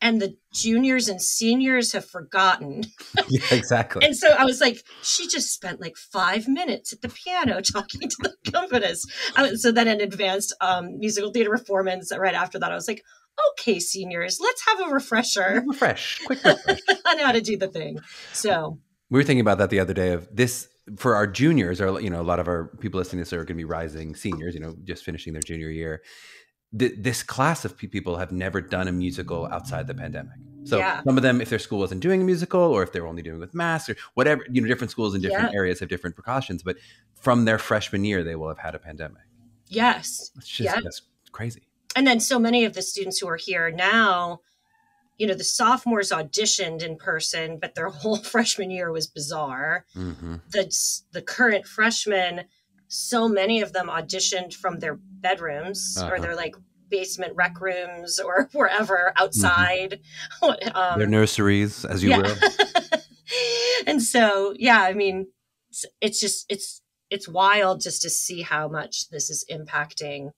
and the juniors and seniors have forgotten. Yeah, exactly. And so I was like, she just spent like 5 minutes at the piano talking to the accompanist. So then an advanced musical theater performance right after that, I was like, okay, seniors, let's have a refresher. Quick refresh. On how to do the thing. So we were thinking about that the other day of this for our juniors, or, you know, a lot of our people listening to this are going to be rising seniors, you know, just finishing their junior year. This class of people have never done a musical outside the pandemic. So some of them, if their school wasn't doing a musical, or if they were only doing it with mass or whatever, you know, different schools in different areas have different precautions, but from their freshman year, they will have had a pandemic. Yes. That's crazy. And then so many of the students who are here now, you know, the sophomores auditioned in person, but their whole freshman year was bizarre. The current freshmen, so many of them auditioned from their bedrooms or their like basement rec rooms or wherever outside. Their nurseries, as you will. And so, I mean, it's it's wild just to see how much this is impacting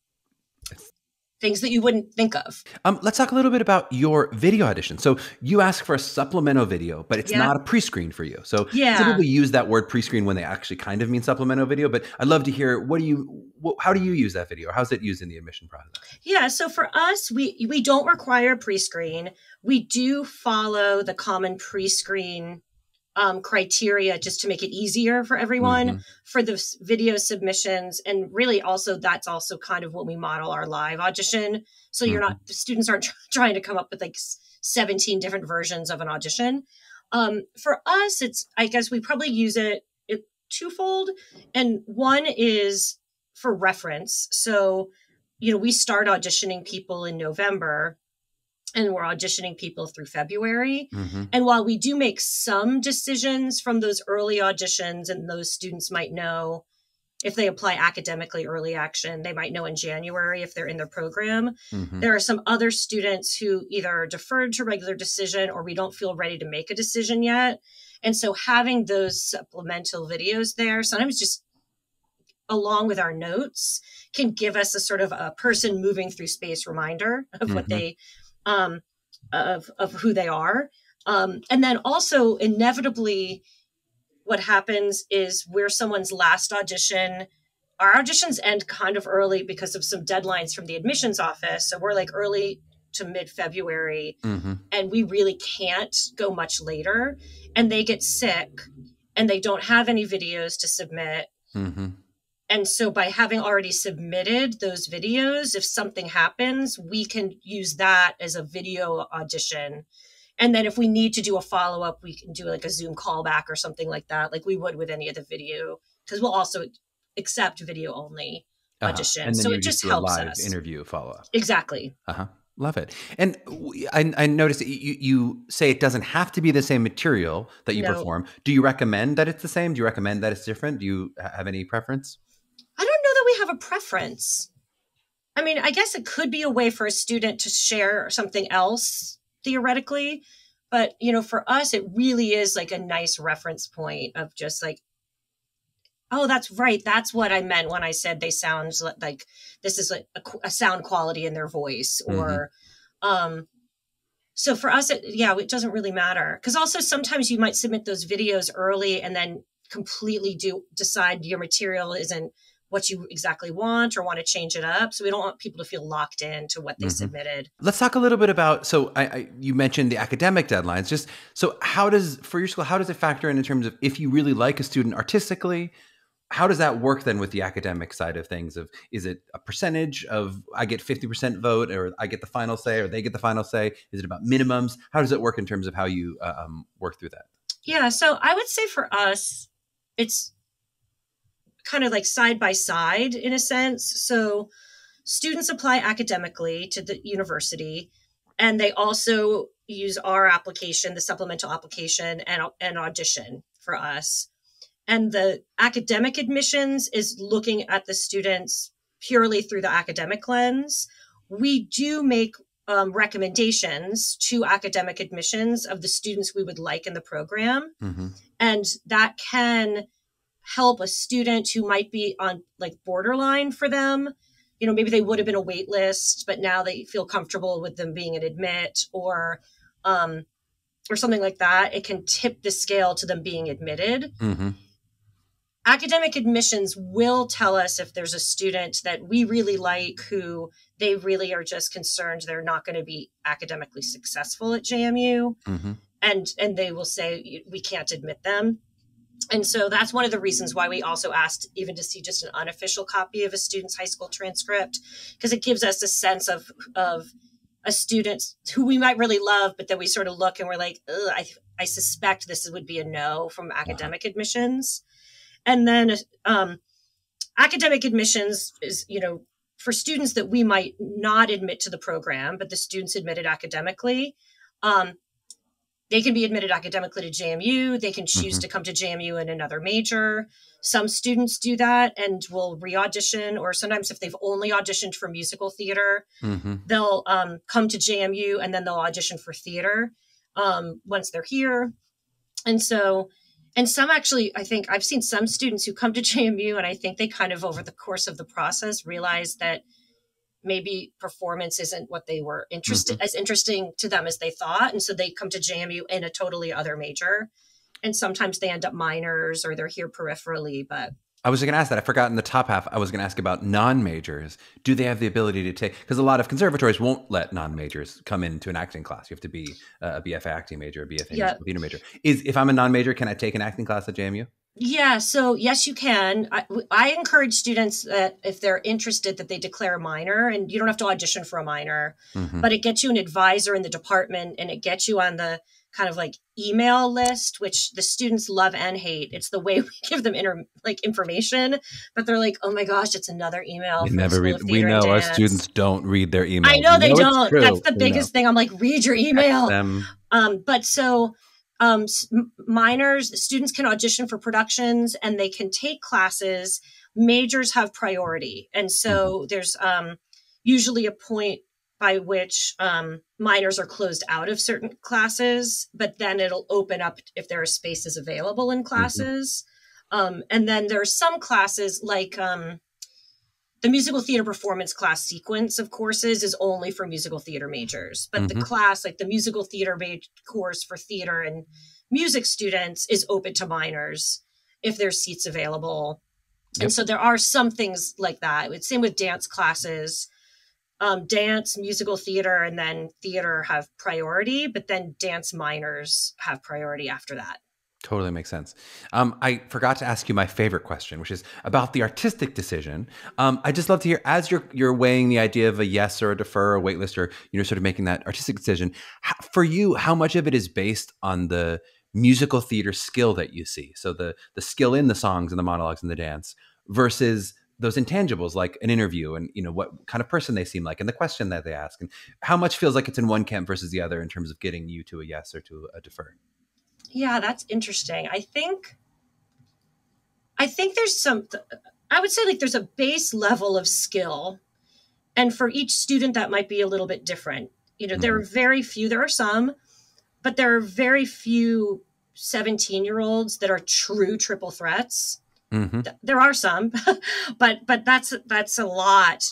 things that you wouldn't think of. Let's talk a little bit about your video audition. So you ask for a supplemental video, but it's not a pre-screen for you. So some people use that word pre-screen when they actually kind of mean supplemental video, but I'd love to hear, how do you use that video? How's it used in the admission process? Yeah, so for us, we don't require pre-screen. We do follow the common pre-screen criteria just to make it easier for everyone for the video submissions. And really also, that's also kind of what we model our live audition. So the students aren't trying to come up with like 17 different versions of an audition. For us, I guess we probably use it twofold. And one is for reference. So, we start auditioning people in November, and we're auditioning people through February. And while we do make some decisions from those early auditions, and those students might know if they apply academically early action, they might know in January if they're in their program. There are some other students who either are deferred to regular decision or we don't feel ready to make a decision yet. And so having those supplemental videos there, sometimes just along with our notes, can give us a sort of a person moving through space reminder of what they of who they are. And then also inevitably what happens is we're someone's last audition. Our auditions end kind of early because of some deadlines from the admissions office. So we're like early to mid-February and we really can't go much later, and they get sick and they don't have any videos to submit. And so by having already submitted those videos, if something happens, we can use that as a video audition. And then if we need to do a follow-up, we can do like a Zoom callback or something like that, like we would with any of the video, because we'll also accept video only auditions. And then so it just helps live us. Interview follow-up. Exactly. Love it. And I noticed that you say it doesn't have to be the same material that you perform. Do you recommend that it's the same? Do you recommend that it's different? Do you have any preference? I don't know that we have a preference. I mean, I guess it could be a way for a student to share something else theoretically, but for us, it really is like a nice reference point of just like, oh, that's right. That's what I meant when I said they sound like this is like a sound quality in their voice or, so for us, it doesn't really matter. Cause also sometimes you might submit those videos early and then completely decide your material isn't what you exactly want or want to change it up. So we don't want people to feel locked into what they submitted. Let's talk a little bit about, so you mentioned the academic deadlines. Just so for your school, how does it factor in terms of if you really like a student artistically, how does that work then with the academic side of things? Is it a percentage of I get 50% vote or I get the final say or they get the final say? Is it about minimums? How does it work in terms of how you work through that? Yeah. So I would say for us, it's kind of like side by side in a sense. So students apply academically to the university, and they also use our application, the supplemental application, and audition for us. And the academic admissions is looking at the students purely through the academic lens. We do make recommendations to academic admissions of the students we would like in the program. And that can help a student who might be on like borderline for them. Maybe they would have been a wait list, but now they feel comfortable with them being an admit or something like that. It can tip the scale to them being admitted. Academic admissions will tell us if there's a student that we really like who they really are just concerned they're not going to be academically successful at JMU. And they will say, we can't admit them. And so that's one of the reasons why we also asked even to see just an unofficial copy of a student's high school transcript, because it gives us a sense of a student who we might really love, but then we sort of look and we're like, I suspect this would be a no from academic admissions. And then academic admissions is, for students that we might not admit to the program, but the students admitted academically, they can be admitted academically to JMU. They can choose to come to JMU in another major. Some students do that and will re-audition, or sometimes if they've only auditioned for musical theater, they'll come to JMU and then they'll audition for theater once they're here. And so And some actually, I think I've seen some students who come to JMU, and I think they kind of over the course of the process realize that maybe performance isn't what they were interesting to them as they thought. And so they come to JMU in a totally other major. And sometimes they end up minors or they're here peripherally, but I was going to ask that. I forgot in the top half, I was going to ask about non-majors. Do they have the ability to take, because a lot of conservatories won't let non-majors come into an acting class. You have to be a BFA acting major, a BFA musical theater major. If I'm a non-major, can I take an acting class at JMU? Yeah, so yes, you can. I encourage students that if they're interested that they declare a minor, and you don't have to audition for a minor, but it gets you an advisor in the department and it gets you on the kind of like email list, which the students love and hate. It's the way we give them information, but they're like, oh my gosh, it's another email. We know our students don't read their email. I know they don't. That's the biggest thing. I'm like, read your email. But so minors, students can audition for productions and they can take classes. Majors have priority. And so there's usually a point by which minors are closed out of certain classes, but then it'll open up if there are spaces available in classes. And then there are some classes like the musical theater performance class sequence of courses is only for musical theater majors. But the class, like the musical theater course for theater and music students, is open to minors if there's seats available. And so there are some things like that. It's same with dance classes. Dance, musical theater, and then theater have priority, but then dance minors have priority after that. Totally makes sense. I forgot to ask you my favorite question, which is about the artistic decision. I just love to hear, as you're weighing the idea of a yes or a defer or a waitlist, or sort of making that artistic decision, for you, how much of it is based on the musical theater skill that you see? So the skill in the songs and the monologues and the dance versus those intangibles like an interview and, what kind of person they seem like and the question that they ask, and how much feels like it's in one camp versus the other in terms of getting you to a yes or to a defer. Yeah, that's interesting. I think there's I would say like there's a base level of skill, and for each student that might be a little bit different. There are very few, there are some, but there are very few 17-year-olds that are true triple threats. There are some, but that's a lot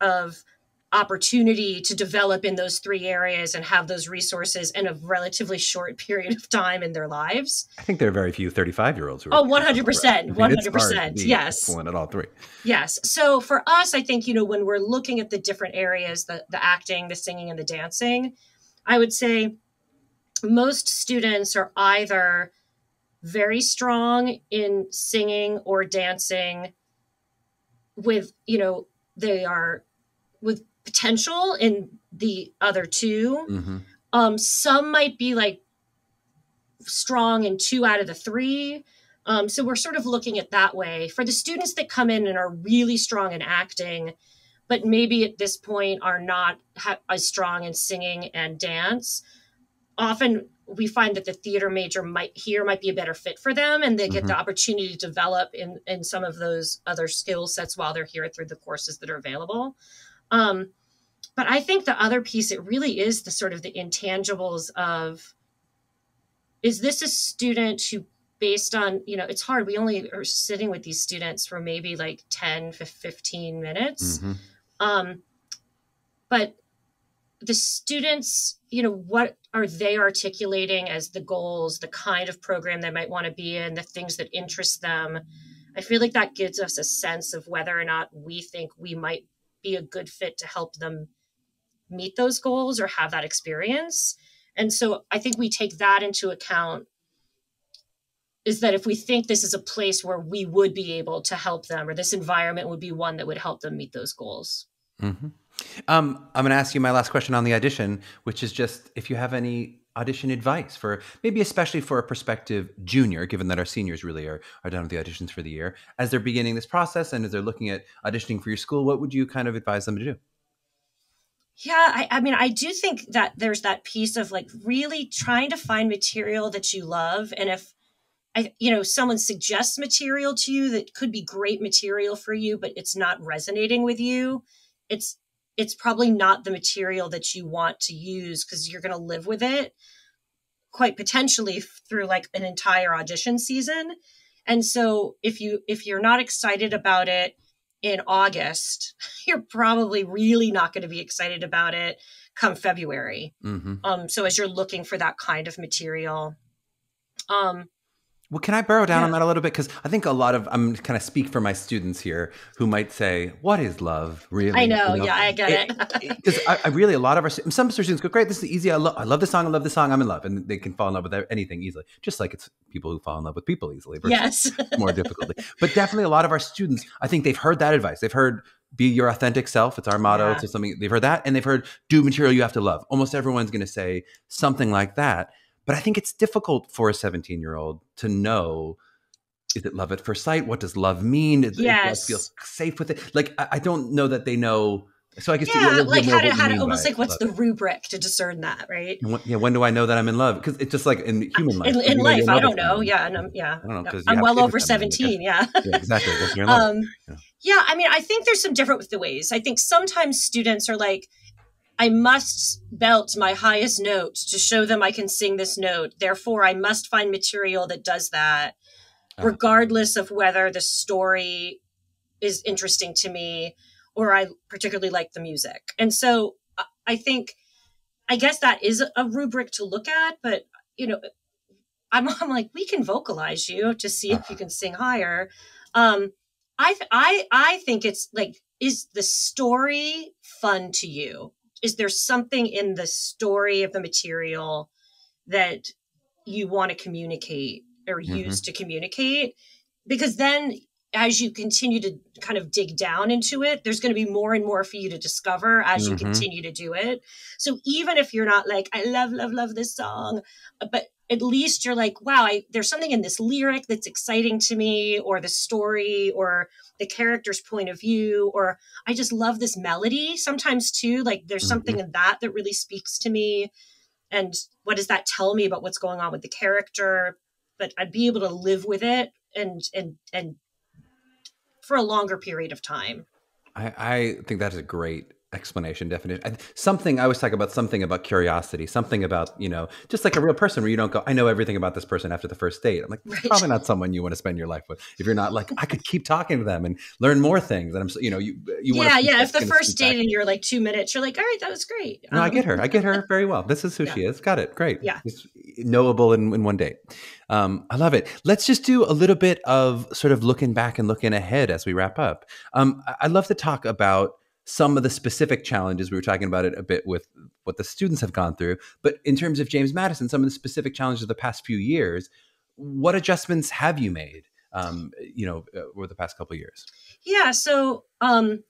of opportunity to develop in those three areas and have those resources in a relatively short period of time in their lives. I think there are very few 35-year-olds who are 100%, 100%. Yes. Excellent at all three. Yes. So for us, I think, when we're looking at the different areas, the acting, the singing, and the dancing, I would say most students are either very strong in singing or dancing with, they are with potential in the other two. Some might be like strong in 2 out of the 3. So we're sort of looking at that way. For the students that come in and are really strong in acting, but maybe at this point are not as strong in singing and dance, often we find that the theater major might be a better fit for them, and they get the opportunity to develop in some of those other skill sets while they're here through the courses that are available. But I think the other piece, it really is the sort of the intangibles of, is this a student who, based on, it's hard. We only are sitting with these students for maybe like 10, 15 minutes. But the students, what are they articulating as the goals, the kind of program they might want to be in, the things that interest them? I feel like that gives us a sense of whether or not we think we might be a good fit to help them meet those goals or have that experience. And so I think we take that into account, is that if we think this is a place where we would be able to help them, or this environment would be one that would help them meet those goals. I'm going to ask you my last question on the audition, which is just if you have any audition advice for maybe especially for a prospective junior, given that our seniors really are done with the auditions for the year, as they're beginning this process and as they're looking at auditioning for your school, what would you kind of advise them to do? Yeah, I mean, I do think that there's that piece of like really trying to find material that you love. And if someone suggests material to you that could be great material for you, but it's not resonating with you, it's probably not the material that you want to use because you're going to live with it. quite potentially through like an entire audition season. And so if you're not excited about it in August, you're probably really not going to be excited about it come February. So as you're looking for that kind of material. Well, can I burrow down on that a little bit? Because I think I'm kind of speak for my students here who might say, what is love, really? I know, yeah, I get it. Because I really, a lot of some students go, great, this is easy. I love this song, I'm in love. And they can fall in love with anything easily. Just like it's people who fall in love with people easily. Yes. More difficulty. But definitely a lot of our students, I think they've heard that advice. They've heard, be your authentic self. It's our motto. Yeah. It's something they've heard that. And they've heard, do material you have to love. Almost everyone's going to say something like that. But I think it's difficult for a 17-year-old to know, is it love at first sight? What does love mean? Does feel safe with it? Like, I don't know that they know. So I guess like how to almost like what's the rubric to discern that, right? When do I know that I'm in love? Because it's just like in human life. In life, I don't know. Yeah, and I don't know. I'm well over 17. Yeah, exactly. That's your love. Yeah, I mean, I think there's some different ways. I think sometimes students are like, I must belt my highest note to show them I can sing this note. Therefore, I must find material that does that, regardless of whether the story is interesting to me or I particularly like the music. And so I guess that is a rubric to look at, but I'm like, we can vocalize you to see if you can sing higher. I think it's like, is the story fun to you? Is there something in the story of the material that you want to communicate or use to communicate? Because then as you continue to kind of dig down into it, there's going to be more and more for you to discover as you continue to do it. So even if you're not like, I love this song, but at least you're like, wow, there's something in this lyric that's exciting to me, or the story, or the character's point of view, or I just love this melody sometimes too. Like there's something in that really speaks to me. And what does that tell me about what's going on with the character? But I'd be able to live with it and for a longer period of time. I think that is a great explanation, definition. I always talk about something about curiosity, something about, just like a real person where you don't go, I know everything about this person after the first date. I'm like, right. Probably not someone you want to spend your life with. If you're not like, I could keep talking to them and learn more things. And you want to. Yeah. If the first date and you're like 2 minutes, you're like, all right, that was great. No, I get her very well. This is who she is. Got it. Great. Yeah. It's knowable in one date. I love it. Let's just do a little bit of sort of looking back and looking ahead as we wrap up. I'd love to talk about some of the specific challenges. We were talking about it a bit with what the students have gone through, but in terms of James Madison, some of the specific challenges of the past few years, what adjustments have you made, over the past couple of years? Yeah. So, when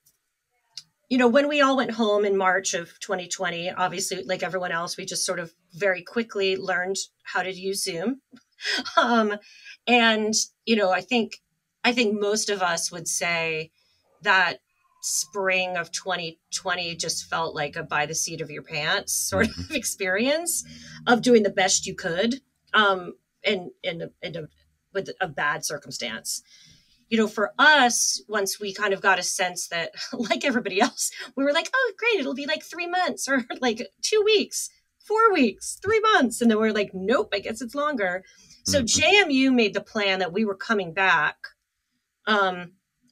we all went home in March of 2020, obviously, like everyone else, we just sort of very quickly learned how to use Zoom. I think most of us would say that spring of 2020 just felt like a by the seat of your pants sort of experience of doing the best you could with a bad circumstance. For us, once we kind of got a sense that, like everybody else, we were like, oh, great, it'll be like 3 months or like 2 weeks, 4 weeks, 3 months. And then we're like, nope, I guess it's longer. So JMU made the plan that we were coming back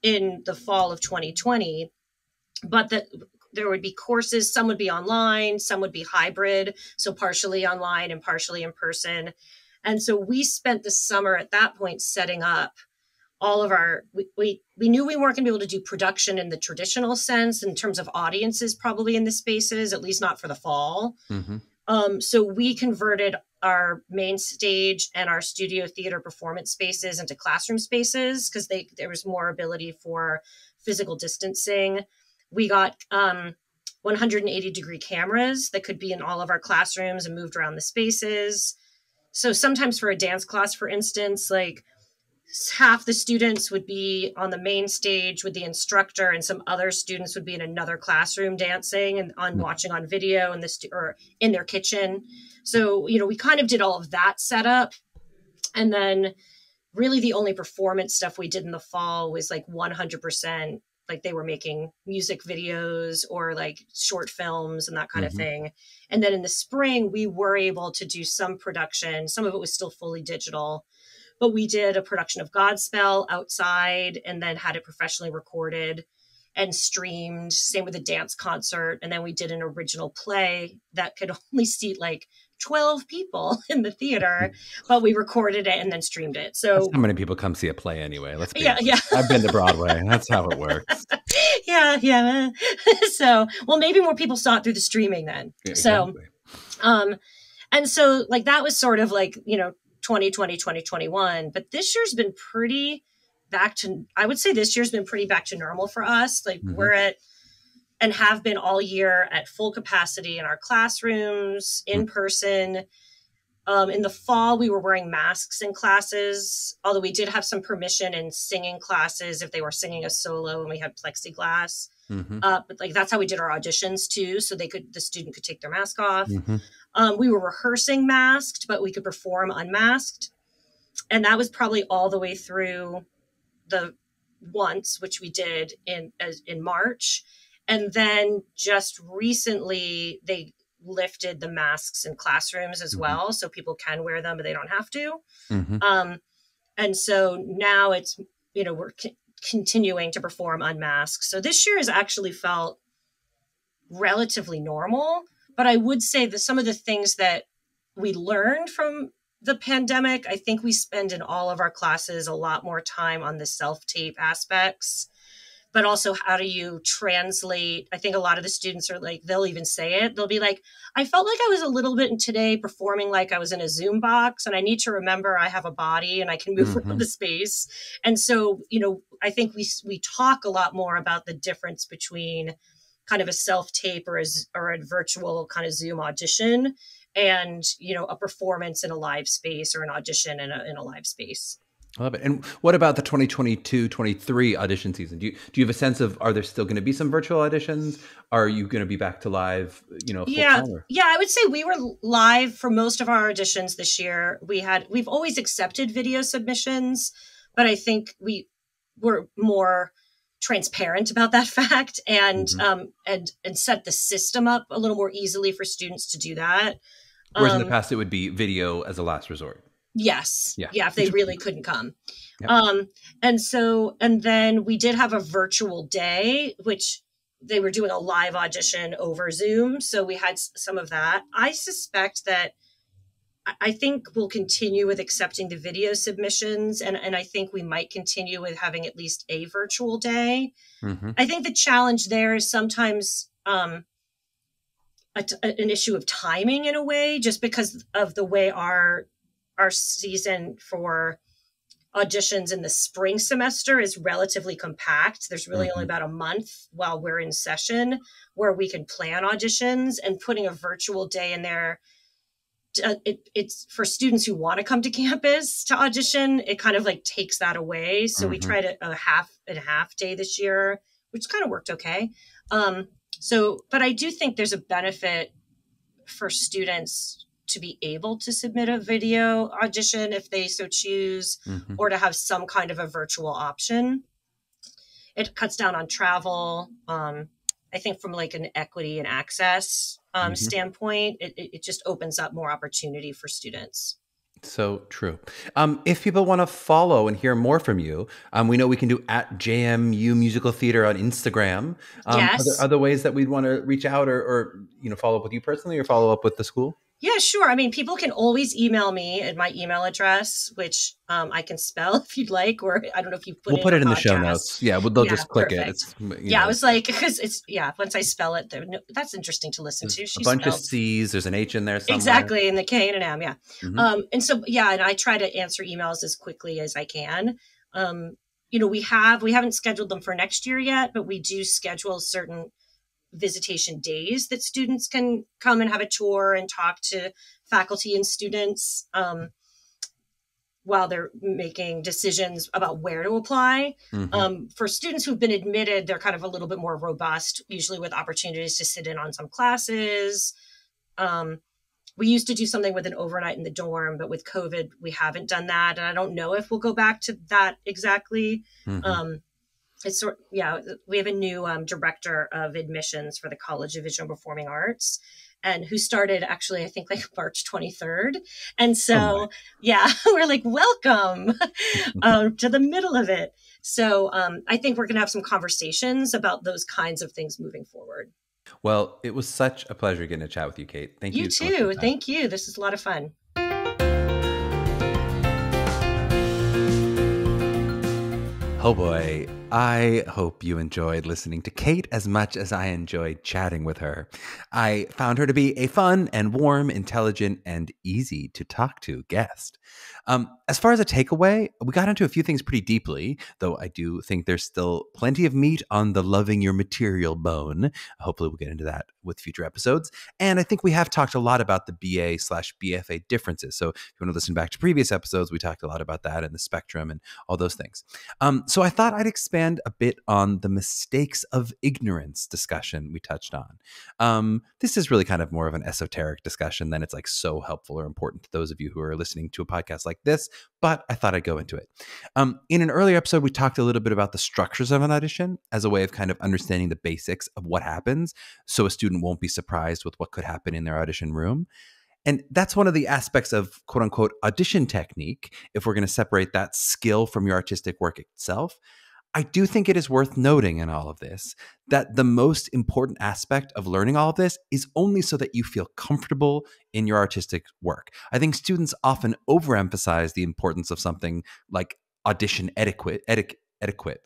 in the fall of 2020, but that there would be courses. Some would be online, some would be hybrid. So partially online and partially in person. And so we spent the summer at that point setting up all of we knew we weren't going to be able to do production in the traditional sense in terms of audiences, probably in the spaces, at least not for the fall. So we converted our main stage and our studio theater performance spaces into classroom spaces because there was more ability for physical distancing. We got 180-degree cameras that could be in all of our classrooms and moved around the spaces. So sometimes for a dance class, for instance, like half the students would be on the main stage with the instructor and some other students would be in another classroom dancing and watching on video or in their kitchen. So, we kind of did all of that setup. And then really the only performance stuff we did in the fall was like 100% like they were making music videos or like short films and that kind of thing. And then in the spring, we were able to do some production. Some of it was still fully digital, but we did a production of Godspell outside and then had it professionally recorded and streamed. Same with a dance concert. And then we did an original play that could only seat like 12 people in the theater, but we recorded it and then streamed it. So that's how many people come see a play anyway. Let's be honest. Yeah. I've been to Broadway. That's how it works. Yeah. So, well, maybe more people saw it through the streaming then. Yeah, exactly. So, and so like that was sort of like, 2020, 2021, but this year's been pretty I would say this year's been pretty back to normal for us. Like we're at, and have been all year at full capacity in our classrooms, in person. In the fall, we were wearing masks in classes, although we did have some permission in singing classes if they were singing a solo and we had plexiglass. But like that's how we did our auditions too, so the student could take their mask off. We were rehearsing masked, but we could perform unmasked, and that was probably all the way through the once, which we did in March. And then just recently, they lifted the masks in classrooms as well. So people can wear them, but they don't have to. And so now it's, we're continuing to perform unmasked. So this year has actually felt relatively normal. But I would say that some of the things that we learned from the pandemic, I think we spend in all of our classes a lot more time on the self-tape aspects. But also, how do you translate? I think a lot of the students are like, they'll even say it. They'll be like, I felt like I was a little bit today performing like I was in a Zoom box, and I need to remember I have a body and I can move around the space. And so, I think we talk a lot more about the difference between kind of a self-tape or a virtual kind of Zoom audition and, a performance in a live space or an audition in a live space. I love it. And what about the 2022-23 audition season? Do you have a sense of, are there still going to be some virtual auditions? Are you going to be back to live, full time? Yeah, I would say we were live for most of our auditions this year. We've always accepted video submissions, but I think we were more transparent about that fact and set the system up a little more easily for students to do that. Whereas in the past, it would be video as a last resort. Yes. Yeah. If they really couldn't come. Yep. And then we did have a virtual day, which they were doing a live audition over Zoom. So we had some of that. I suspect that I think we'll continue with accepting the video submissions. And I think we might continue with having at least a virtual day. I think the challenge there is sometimes an issue of timing in a way, just because of the way our season for auditions in the spring semester is relatively compact. There's really only about a month while we're in session where we can plan auditions, and putting a virtual day in there. It's for students who want to come to campus to audition. It kind of like takes that away. So we tried a half and half day this year, which kind of worked okay. But I do think there's a benefit for students to be able to submit a video audition if they so choose, or to have some kind of a virtual option. It cuts down on travel. I think from like an equity and access standpoint, it just opens up more opportunity for students. So true. If people want to follow and hear more from you, we know we can do at JMU Musical Theater on Instagram. Yes. Are there other ways that we'd want to reach out or follow up with you personally or follow up with the school? Yeah, sure. I mean, people can always email me at my email address, which I can spell if you'd like, or I don't know if you put it in. We'll put it in the show notes. Yeah, they'll just click perfect. it. I was like, because once I spell it, that's interesting to listen to. A bunch of C's, there's an H in there somewhere. Exactly, and the K and an M, and I try to answer emails as quickly as I can. We haven't scheduled them for next year yet, but we do schedule certain visitation days that students can come and have a tour and talk to faculty and students while they're making decisions about where to apply. For students who've been admitted, they're kind of a little bit more robust, usually with opportunities to sit in on some classes. We used to do something with an overnight in the dorm, but with COVID, we haven't done that. And I don't know if we'll go back to that exactly. it's sort yeah, we have a new director of admissions for the College of Visual and Performing Arts, and who started actually, I think, like March 23rd. And so, yeah, we're like, welcome to the middle of it. So I think we're going to have some conversations about those kinds of things moving forward. Well, it was such a pleasure getting to chat with you, Kate. Thank you. You too. Thank you. This is a lot of fun. Oh boy, I hope you enjoyed listening to Kate as much as I enjoyed chatting with her. I found her to be a fun and warm, intelligent, and easy to talk to guest. As far as a takeaway, we got into a few things pretty deeply, though I do think there's still plenty of meat on the loving your material bone. Hopefully we'll get into that with future episodes. And I think we have talked a lot about the BA/BFA differences. So if you want to listen back to previous episodes, we talked a lot about that and the spectrum and all those things. So I thought I'd expand a bit on the mistakes of ignorance discussion we touched on. This is really kind of more of an esoteric discussion than it's like so helpful or important to those of you who are listening to a podcast like this, but I thought I'd go into it. In an earlier episode, we talked a little bit about the structures of an audition as a way of kind of understanding the basics of what happens so a student won't be surprised with what could happen in their audition room. And that's one of the aspects of quote unquote audition technique, if we're going to separate that skill from your artistic work itself. I do think it is worth noting in all of this that the most important aspect of learning all of this is only so that you feel comfortable in your artistic work. I think students often overemphasize the importance of something like audition etiquette.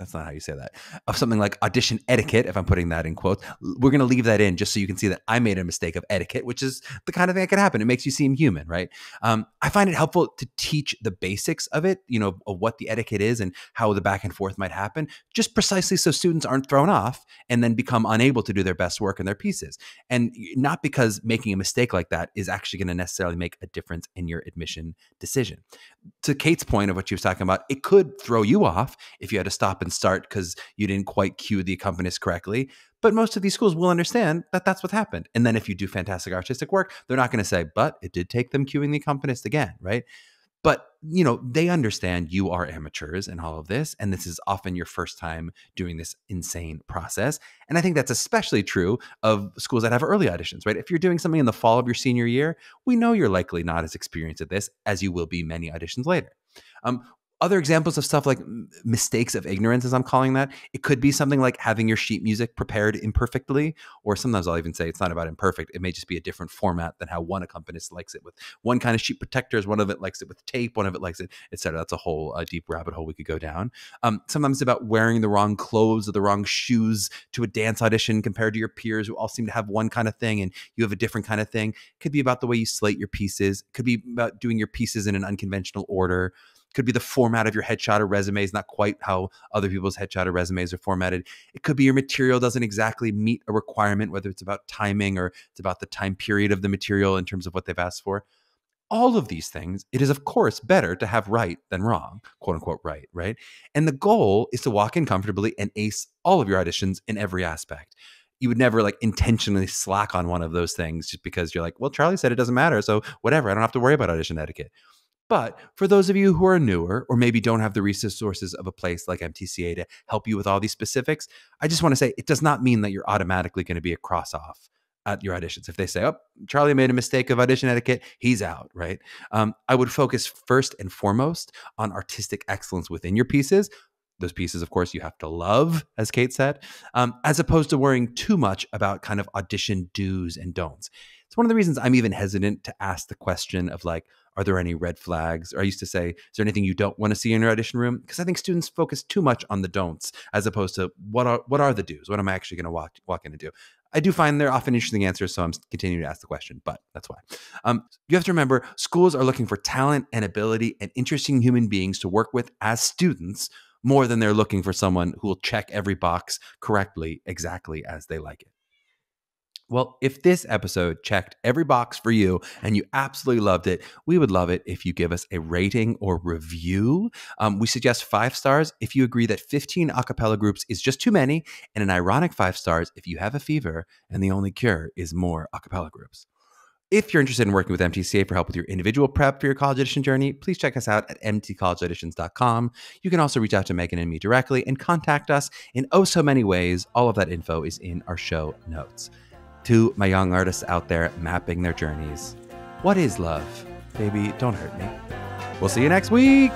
That's not how you say that. Of something like audition etiquette, if I'm putting that in quotes. We're going to leave that in just so you can see that I made a mistake of etiquette, which is the kind of thing that can happen. It makes you seem human, right? I find it helpful to teach the basics of it, of what the etiquette is and how the back and forth might happen, just precisely so students aren't thrown off and then become unable to do their best work in their pieces. And not because making a mistake like that is actually going to necessarily make a difference in your admission decision. To Kate's point of what she was talking about, it could throw you off if you had to stop and start because you didn't quite cue the accompanist correctly. But most of these schools will understand that that's what happened. And then if you do fantastic artistic work, they're not going to say, but it did take them cueing the accompanist again, right? But, they understand you are amateurs in all of this, and this is often your first time doing this insane process. And I think that's especially true of schools that have early auditions, right? If you're doing something in the fall of your senior year, we know you're likely not as experienced at this as you will be many auditions later. Other examples of stuff like mistakes of ignorance, as I'm calling that, it could be something like having your sheet music prepared imperfectly, or sometimes I'll even say it's not about imperfect. It may just be a different format than how one accompanist likes it with one kind of sheet protectors. One of it likes it with tape. One of it likes it, etc. That's a whole deep rabbit hole we could go down. Sometimes it's about wearing the wrong clothes or the wrong shoes to a dance audition compared to your peers who all seem to have one kind of thing and you have a different kind of thing. It could be about the way you slate your pieces. It could be about doing your pieces in an unconventional order. Could be the format of your headshot or resume is not quite how other people's headshot or resumes are formatted. It could be your material doesn't exactly meet a requirement, whether it's about timing or it's about the time period of the material in terms of what they've asked for. All of these things, it is of course better to have right than wrong, quote unquote right? And the goal is to walk in comfortably and ace all of your auditions in every aspect. You would never intentionally slack on one of those things just because you're like, well, Charlie said it doesn't matter, so whatever, I don't have to worry about audition etiquette. But for those of you who are newer or maybe don't have the resources of a place like MTCA to help you with all these specifics, I just want to say it does not mean that you're automatically going to be a cross off at your auditions. If they say, oh, Charlie made a mistake of audition etiquette, he's out, right? I would focus first and foremost on artistic excellence within your pieces. Those pieces, of course, you have to love, as Kate said, as opposed to worrying too much about kind of audition do's and don'ts. It's one of the reasons I'm even hesitant to ask the question of are there any red flags? Or I used to say, is there anything you don't want to see in your audition room? Because I think students focus too much on the don'ts as opposed to what are the do's? What am I actually going to walk in and do? I do find they're often interesting answers, so I'm continuing to ask the question, but that's why. You have to remember, schools are looking for talent and ability and interesting human beings to work with as students more than they're looking for someone who will check every box correctly, exactly as they like it. Well, if this episode checked every box for you and you absolutely loved it, we would love it if you give us a rating or review. We suggest 5 stars if you agree that 15 a cappella groups is just too many, and an ironic 5 stars if you have a fever and the only cure is more a cappella groups. If you're interested in working with MTCA for help with your individual prep for your college audition journey, please check us out at mtcollegeauditions.com. You can also reach out to Meghan and me directly and contact us in oh so many ways. All of that info is in our show notes. To my young artists out there mapping their journeys, what is love? Baby, don't hurt me. We'll see you next week.